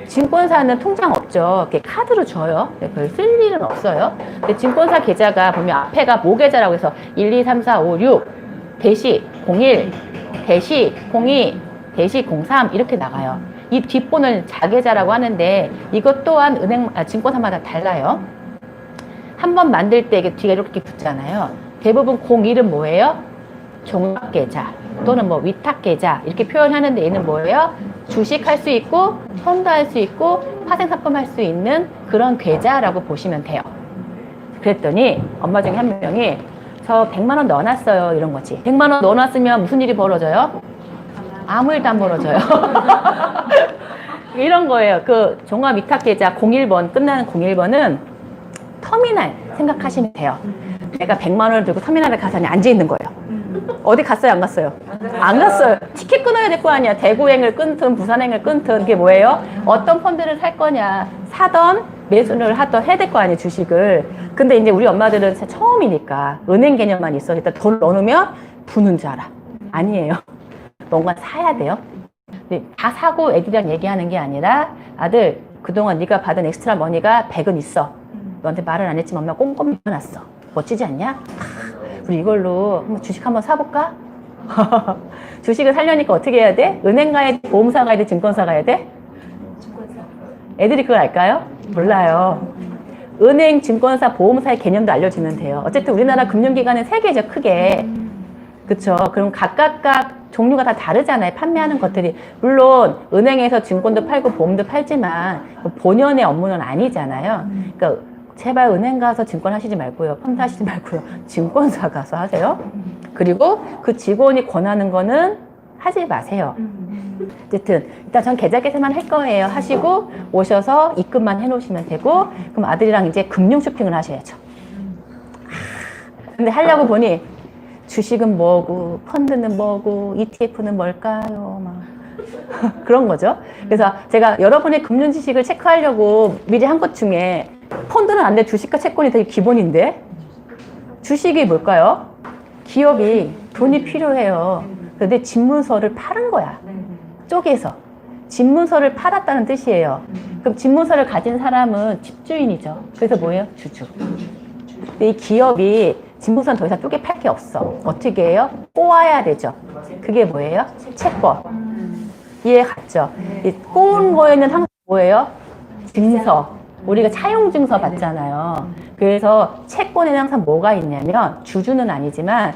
증권사는 통장 없죠. 이렇게 카드로 줘요. 별 쓸 일은 없어요. 근데 증권사 계좌가 보면 앞에가 모계좌라고 해서 1, 2, 3, 4, 5, 6 대시 01 대시 02 대시 03 이렇게 나가요. 이 뒷번호는 자계좌라고 하는데 이것 또한 증권사마다 달라요. 한 번 만들 때 이게 뒤에 이렇게 붙잖아요. 대부분 01은 뭐예요? 종합계좌 또는 뭐 위탁계좌 이렇게 표현하는데, 얘는 뭐예요? 주식할 수 있고 펀드할 수 있고 파생상품 할 수 있는 그런 계좌라고 보시면 돼요. 그랬더니 엄마 중에 한 명이 저 100만 원 넣어놨어요. 이런 거지. 100만 원 넣어놨으면 무슨 일이 벌어져요? 아무 일도 안 벌어져요. 이런 거예요. 그 종합위탁계좌 01번, 끝나는 01번은 터미널 생각하시면 돼요. 내가 100만 원을 들고 터미널에 가서 앉아있는 거예요. 어디 갔어요? 안 갔어요? 안 갔어요. 티켓 끊어야 될 거 아니야. 대구행을 끊든 부산행을 끊든. 그게 뭐예요? 어떤 펀드를 살 거냐. 사던 매수를 하던 해야 될 거 아니에요. 주식을. 근데 이제 우리 엄마들은 진짜 처음이니까 은행 개념만 있어. 일단 돈 넣어놓으면 부는 줄 알아. 아니에요. 뭔가 사야 돼요. 다 사고 애들이랑 얘기하는 게 아니라 아들 그동안 네가 받은 엑스트라 머니가 100은 있어. 너한테 말은 안 했지만 엄마 꼼꼼히 해놨어. 멋지지 않냐? 우리 이걸로 주식 한번 사볼까? 주식을 사려니까 어떻게 해야 돼? 은행 가야 돼? 보험사 가야 돼? 증권사 가야 돼? 애들이 그걸 알까요? 몰라요. 은행, 증권사, 보험사의 개념도 알려주면 돼요. 어쨌든 우리나라 금융기관은 세 개죠, 크게. 그쵸? 그럼 각각 종류가 다 다르잖아요. 판매하는 것들이. 물론 은행에서 증권도 팔고 보험도 팔지만 본연의 업무는 아니잖아요. 그러니까 제발 은행 가서 증권 하시지 말고요. 펀드 하시지 말고요. 증권사 가서 하세요. 그리고 그 직원이 권하는 거는 하지 마세요. 어쨌든 일단 전 계좌 개설만 할 거예요 하시고 오셔서 입금만 해놓으시면 되고 그럼 아들이랑 이제 금융 쇼핑을 하셔야죠. 근데 하려고 보니 주식은 뭐고 펀드는 뭐고 ETF는 뭘까요? 막 그런 거죠. 그래서 제가 여러분의 금융 지식을 체크하려고 미리 한 것 중에 펀드는 안 돼. 주식과 채권이 되게 기본인데 주식이 뭘까요? 기업이 돈이 필요해요. 근데 집문서를 파는 거야. 쪼개서. 집문서를 팔았다는 뜻이에요. 그럼 집문서를 가진 사람은 집주인이죠. 그래서 뭐예요? 주주. 근데 이 기업이 집문서는 더 이상 쪼개 팔 게 없어. 어떻게 해요? 꼬아야 되죠. 그게 뭐예요? 채권. 이해 갔죠? 이 꼬은 거에는 항상 뭐예요? 증서. 우리가 차용증서 받잖아요. 그래서 채권에는 항상 뭐가 있냐면 주주는 아니지만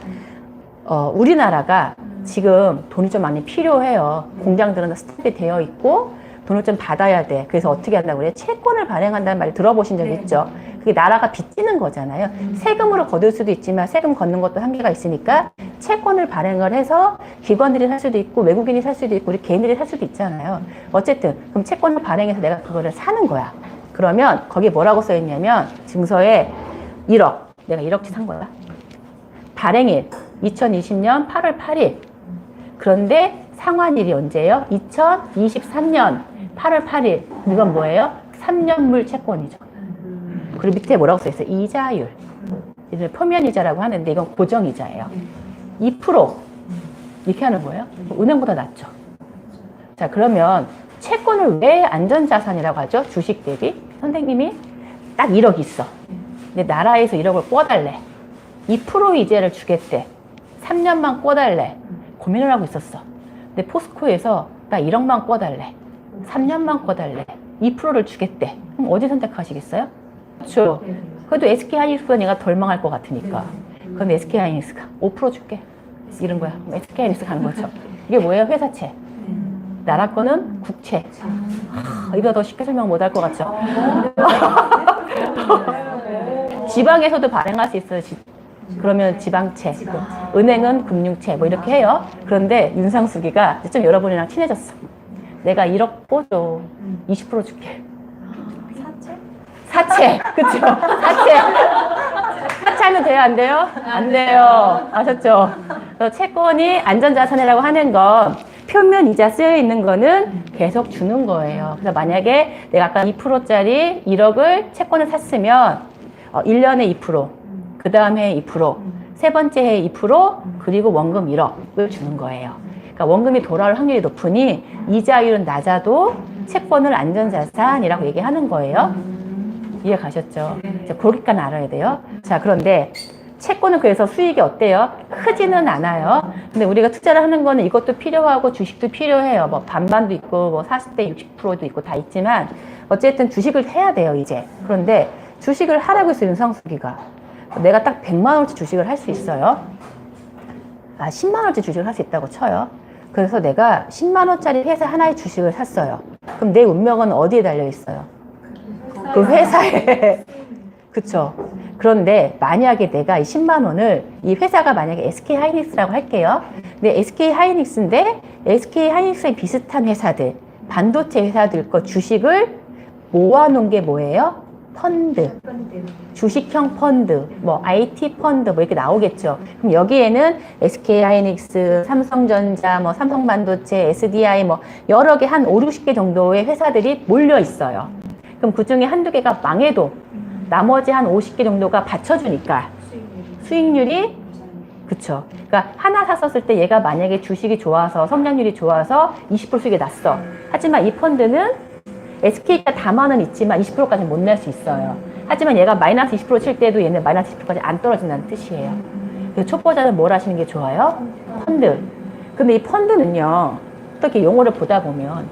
우리나라가 지금 돈이 좀 많이 필요해요. 공장들은 스탑이 되어 있고 돈을 좀 받아야 돼. 그래서 어떻게 한다고 그래요? 채권을 발행한다는 말 들어보신 적 있죠? 그게 나라가 빚지는 거잖아요. 세금으로 거둘 수도 있지만 세금 걷는 것도 한계가 있으니까 채권을 발행을 해서 기관들이 살 수도 있고 외국인이 살 수도 있고 우리 개인들이 살 수도 있잖아요. 어쨌든 그럼 채권을 발행해서 내가 그거를 사는 거야. 그러면 거기에 뭐라고 써 있냐면 증서에 1억 내가 1억치 산 거야. 발행일 2020년 8월 8일 그런데 상환일이 언제예요? 2023년 8월 8일 이건 뭐예요? 3년물 채권이죠. 그리고 밑에 뭐라고 써 있어요? 이자율 이를 표면이자라고 하는데 이건 고정이자예요. 2% 이렇게 하는 거예요. 은행보다 낮죠. 자 그러면 채권을 왜 안전자산이라고 하죠? 주식 대비 선생님이 딱 1억 있어. 근데 나라에서 1억을 꿔달래. 2% 이자를 주겠대. 3년만 꿔달래. 고민을 하고 있었어. 근데 포스코에서 나 1억만 꿔달래. 3년만 꿔달래. 2%를 주겠대. 그럼 어디 선택하시겠어요? 그렇죠. 그래도 SK하이닉스가 내가 덜 망할 것 같으니까. 그럼 SK하이닉스가 5% 줄게. 이런 거야. SK하이닉스 가는 거죠. 이게 뭐예요? 회사채. 나라 거는 국채. 이거 더 쉽게 설명 못 할 것 같죠? 지방에서도 발행할 수 있어요. 그러면 지방채. 은행은 금융채. 뭐 이렇게 해요. 그런데 윤상수기가 좀 여러분이랑 친해졌어. 내가 1억 꿔줘. 20% 줄게. 사채. 그쵸? 사채. 사채하면 돼요? 안 돼요? 안 돼요. 아셨죠? 그래서 채권이 안전자산이라고 하는 건 표면 이자 쓰여 있는 거는 계속 주는 거예요. 그래서 만약에 내가 아까 2%짜리 1억을 채권을 샀으면 1년에 2%, 그 다음 해에 2%, 세 번째 해에 2%, 그리고 원금 1억을 주는 거예요. 그러니까 원금이 돌아올 확률이 높으니 이자율은 낮아도 채권을 안전자산이라고 얘기하는 거예요. 이해 가셨죠? 그렇게까지 알아야 돼요. 자, 그런데 채권은 그래서 수익이 어때요? 크지는 않아요. 근데 우리가 투자를 하는 거는 이것도 필요하고 주식도 필요해요. 뭐 반반도 있고 뭐 40대 60%도 있고 다 있지만 어쨌든 주식을 해야 돼요, 이제. 그런데 주식을 하라고 했어요, 윤상수기가. 내가 딱 100만 원어치 주식을 할 수 있어요. 10만 원어치 주식을 할 수 있다고 쳐요. 그래서 내가 10만 원짜리 회사 하나의 주식을 샀어요. 그럼 내 운명은 어디에 달려 있어요? 그 회사에. 그쵸. 그런데 만약에 내가 이 10만 원을 이 회사가 만약에 SK 하이닉스라고 할게요. 근데 SK 하이닉스인데 SK 하이닉스에 비슷한 회사들, 반도체 회사들 거 주식을 모아놓은 게 뭐예요? 펀드. 주식형 펀드, 뭐 IT 펀드 뭐 이렇게 나오겠죠. 그럼 여기에는 SK 하이닉스, 삼성전자, 뭐 삼성반도체, SDI 뭐 여러 개 한 5, 60개 정도의 회사들이 몰려 있어요. 그럼 그 중에 한두 개가 망해도 나머지 한 50개 정도가 받쳐주니까 수익률이 그쵸. 그러니까 하나 샀었을 때 얘가 만약에 주식이 좋아서 성장률이 좋아서 20% 수익이 났어. 하지만 이 펀드는 SK가 다만은 있지만 20%까지 못 낼 수 있어요. 하지만 얘가 마이너스 20% 칠 때도 얘는 마이너스 20%까지 안 떨어진다는 뜻이에요. 그래서 초보자는 뭘 하시는 게 좋아요? 펀드. 근데 이 펀드는요, 어떻게 용어를 보다 보면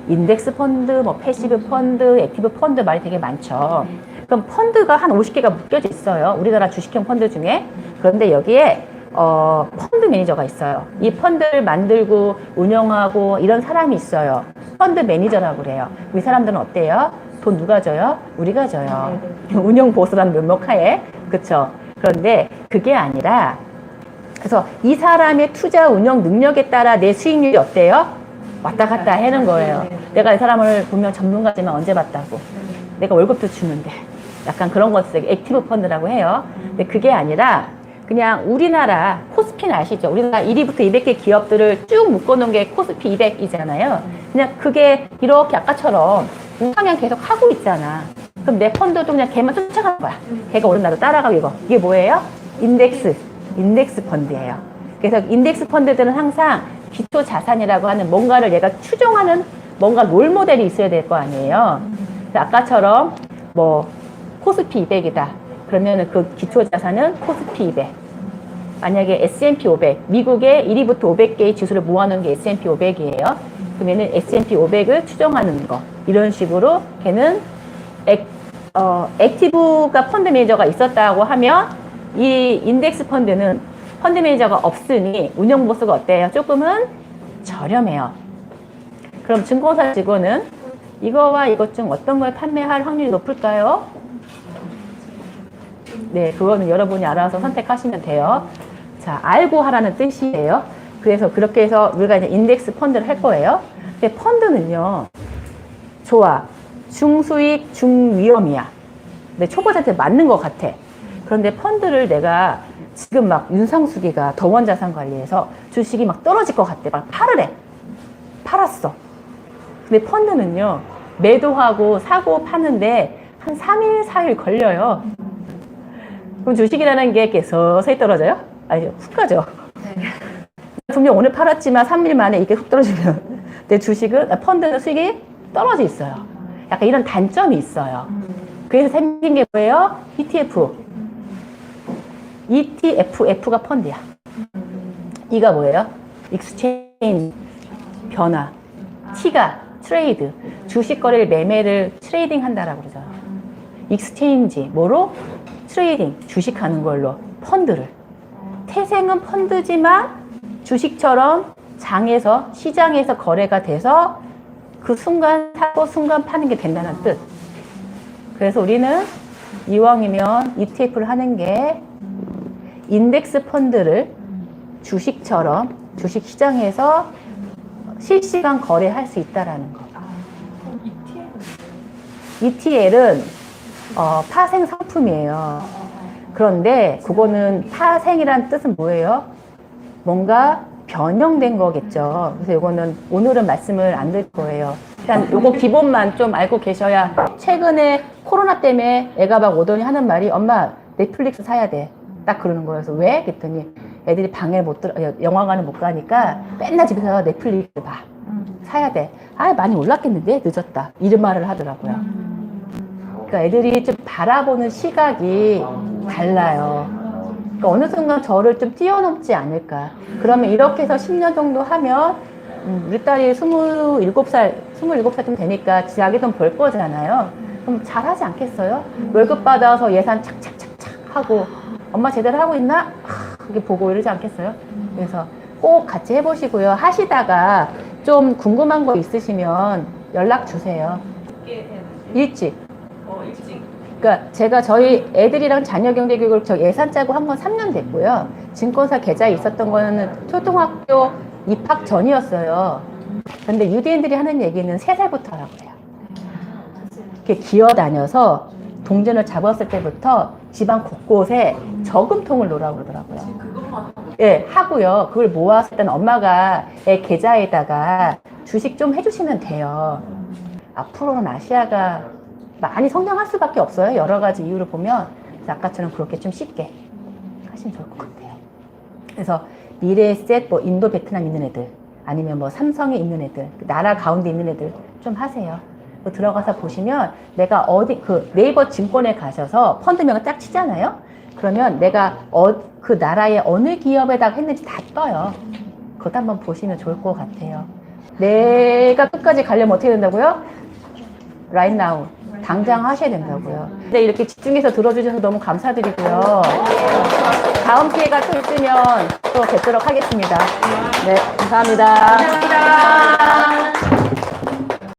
인덱스 펀드, 뭐 패시브 펀드, 액티브 펀드 말이 되게 많죠. 그럼 펀드가 한 50개가 묶여져 있어요. 우리나라 주식형 펀드 중에. 그런데 여기에 펀드 매니저가 있어요. 이 펀드를 만들고 운영하고 이런 사람이 있어요. 펀드 매니저라고 그래요. 이 사람들은 어때요? 돈 누가 줘요? 우리가 줘요. 운영 보수라는 면목하에. 그쵸? 그런데 그게 아니라 그래서 이 사람의 투자 운영 능력에 따라 내 수익률이 어때요? 왔다 갔다 하는 거예요. 내가 이 사람을 분명 전문가지만 언제 봤다고. 내가 월급도 주는데. 약간 그런 것을 액티브 펀드라고 해요. 근데 그게 아니라 그냥 우리나라 코스피는 아시죠? 우리나라 1위부터 200개 기업들을 쭉 묶어놓은 게 코스피 200이잖아요. 그냥 그게 이렇게 아까처럼 우상향 계속 하고 있잖아. 그럼 내 펀드도 그냥 걔만 쫓아가는 거야. 걔가 오른 나도 따라가고 이거. 이게 뭐예요? 인덱스 펀드예요. 그래서 인덱스 펀드들은 항상 기초 자산이라고 하는 뭔가를 얘가 추종하는 뭔가 롤 모델이 있어야 될 거 아니에요. 아까처럼 뭐 코스피 200이다. 그러면은 그 기초 자산은 코스피 200. 만약에 S&P 500, 미국의 1위부터 500개의 지수를 모아놓은 게 S&P 500이에요. 그러면은 S&P 500을 추정하는 거. 이런 식으로 걔는 액티브가 펀드 매니저가 있었다고 하면 이 인덱스 펀드는 펀드 매니저가 없으니 운영 보수가 어때요? 조금은 저렴해요. 그럼 증권사 직원은 이거와 이것 중 어떤 걸 판매할 확률이 높을까요? 네, 그거는 여러분이 알아서 선택하시면 돼요. 자, 알고 하라는 뜻이에요. 그래서 그렇게 해서 우리가 이제 인덱스 펀드를 할 거예요. 근데 펀드는요, 좋아. 중수익, 중위험이야. 근데 초보자한테 맞는 것 같아. 그런데 펀드를 내가 지금 막 윤상수기가 더원자산관리에서 주식이 막 떨어질 것 같대. 막 팔으래. 팔았어. 근데 펀드는요, 매도하고 사고 파는데 한 3일, 4일 걸려요. 그럼 주식이라는 게 이렇게 서서히 떨어져요? 아니죠. 훅 가죠. 분명 오늘 팔았지만 3일 만에 이렇게 훅 떨어지면 내 주식은, 펀드는 수익이 떨어져 있어요. 약간 이런 단점이 있어요. 그래서 생긴 게 뭐예요? F가 펀드야. E가 뭐예요? 익스체인지, 변화. T가 트레이드, 주식 거래를 매매를 트레이딩 한다라고 그러죠. 익스체인지, 뭐로? 트레이딩, 주식하는 걸로. 펀드를. 태생은 펀드지만 주식처럼 장에서, 시장에서 거래가 돼서 그 순간 사고 순간 파는 게 된다는 뜻. 그래서 우리는 이왕이면 ETF를 하는 게 인덱스 펀드를 주식처럼 주식 시장에서 실시간 거래할 수 있다라는 거. ETL은 파생 상품이에요. 그런데 그거는 파생이란 뜻은 뭐예요? 뭔가 변형된 거겠죠. 그래서 이거는 오늘은 말씀을 안 드릴 거예요. 일단 요거 기본만 좀 알고 계셔야. 최근에 코로나 때문에 애가 막 오더니 하는 말이 엄마 넷플릭스 사야 돼. 딱 그러는 거여서 왜? 그랬더니 애들이 방에 영화관을 못 가니까 맨날 집에서 넷플릭스 봐. 사야 돼. 아, 많이 올랐겠는데? 늦었다. 이런 말을 하더라고요. 그러니까 애들이 좀 바라보는 시각이 달라요. 그러니까 어느 순간 저를 좀 뛰어넘지 않을까. 그러면 이렇게 해서 10년 정도 하면 우리 딸이 27살 좀 되니까 자기 돈 벌 거잖아요. 그럼 잘하지 않겠어요? 월급 받아서 예산 착착착착 하고 엄마 제대로 하고 있나? 그게 보고 이러지 않겠어요? 그래서 꼭 같이 해보시고요. 하시다가 좀 궁금한 거 있으시면 연락 주세요. 일찍. 그러니까 제가 저희 애들이랑 자녀 경제 교육을 저 예산 짜고 한 건 3년 됐고요. 증권사 계좌에 있었던 거는 초등학교 입학 전이었어요. 근데 유대인들이 하는 얘기는 3살부터 하라고 해요. 이렇게 기어다녀서 동전을 잡았을 때부터 집안 곳곳에 저금통을 놓으라고 그러더라고요. 예, 하고요. 그걸 모았을 때는 엄마가 애 계좌에다가 주식 좀 해주시면 돼요. 앞으로는 아시아가 많이 성장할 수밖에 없어요. 여러 가지 이유를 보면. 그래서 아까처럼 그렇게 좀 쉽게 하시면 좋을 것 같아요. 그래서 미래에셋, 뭐 인도, 베트남 있는 애들, 아니면 뭐 삼성에 있는 애들, 나라 가운데 있는 애들 좀 하세요. 들어가서 보시면 내가 어디 그 네이버 증권에 가셔서 펀드명을 딱 치잖아요. 그러면 내가 그 나라의 어느 기업에다가 했는지 다 떠요. 그것도 한번 보시면 좋을 것 같아요. 내가 끝까지 가려면 어떻게 된다고요? Right now. 당장 하셔야 된다고요. 근데 이렇게 집중해서 들어주셔서 너무 감사드리고요. 다음 기회가 또 있으면 또 뵙도록 하겠습니다. 네, 감사합니다. 감사합니다.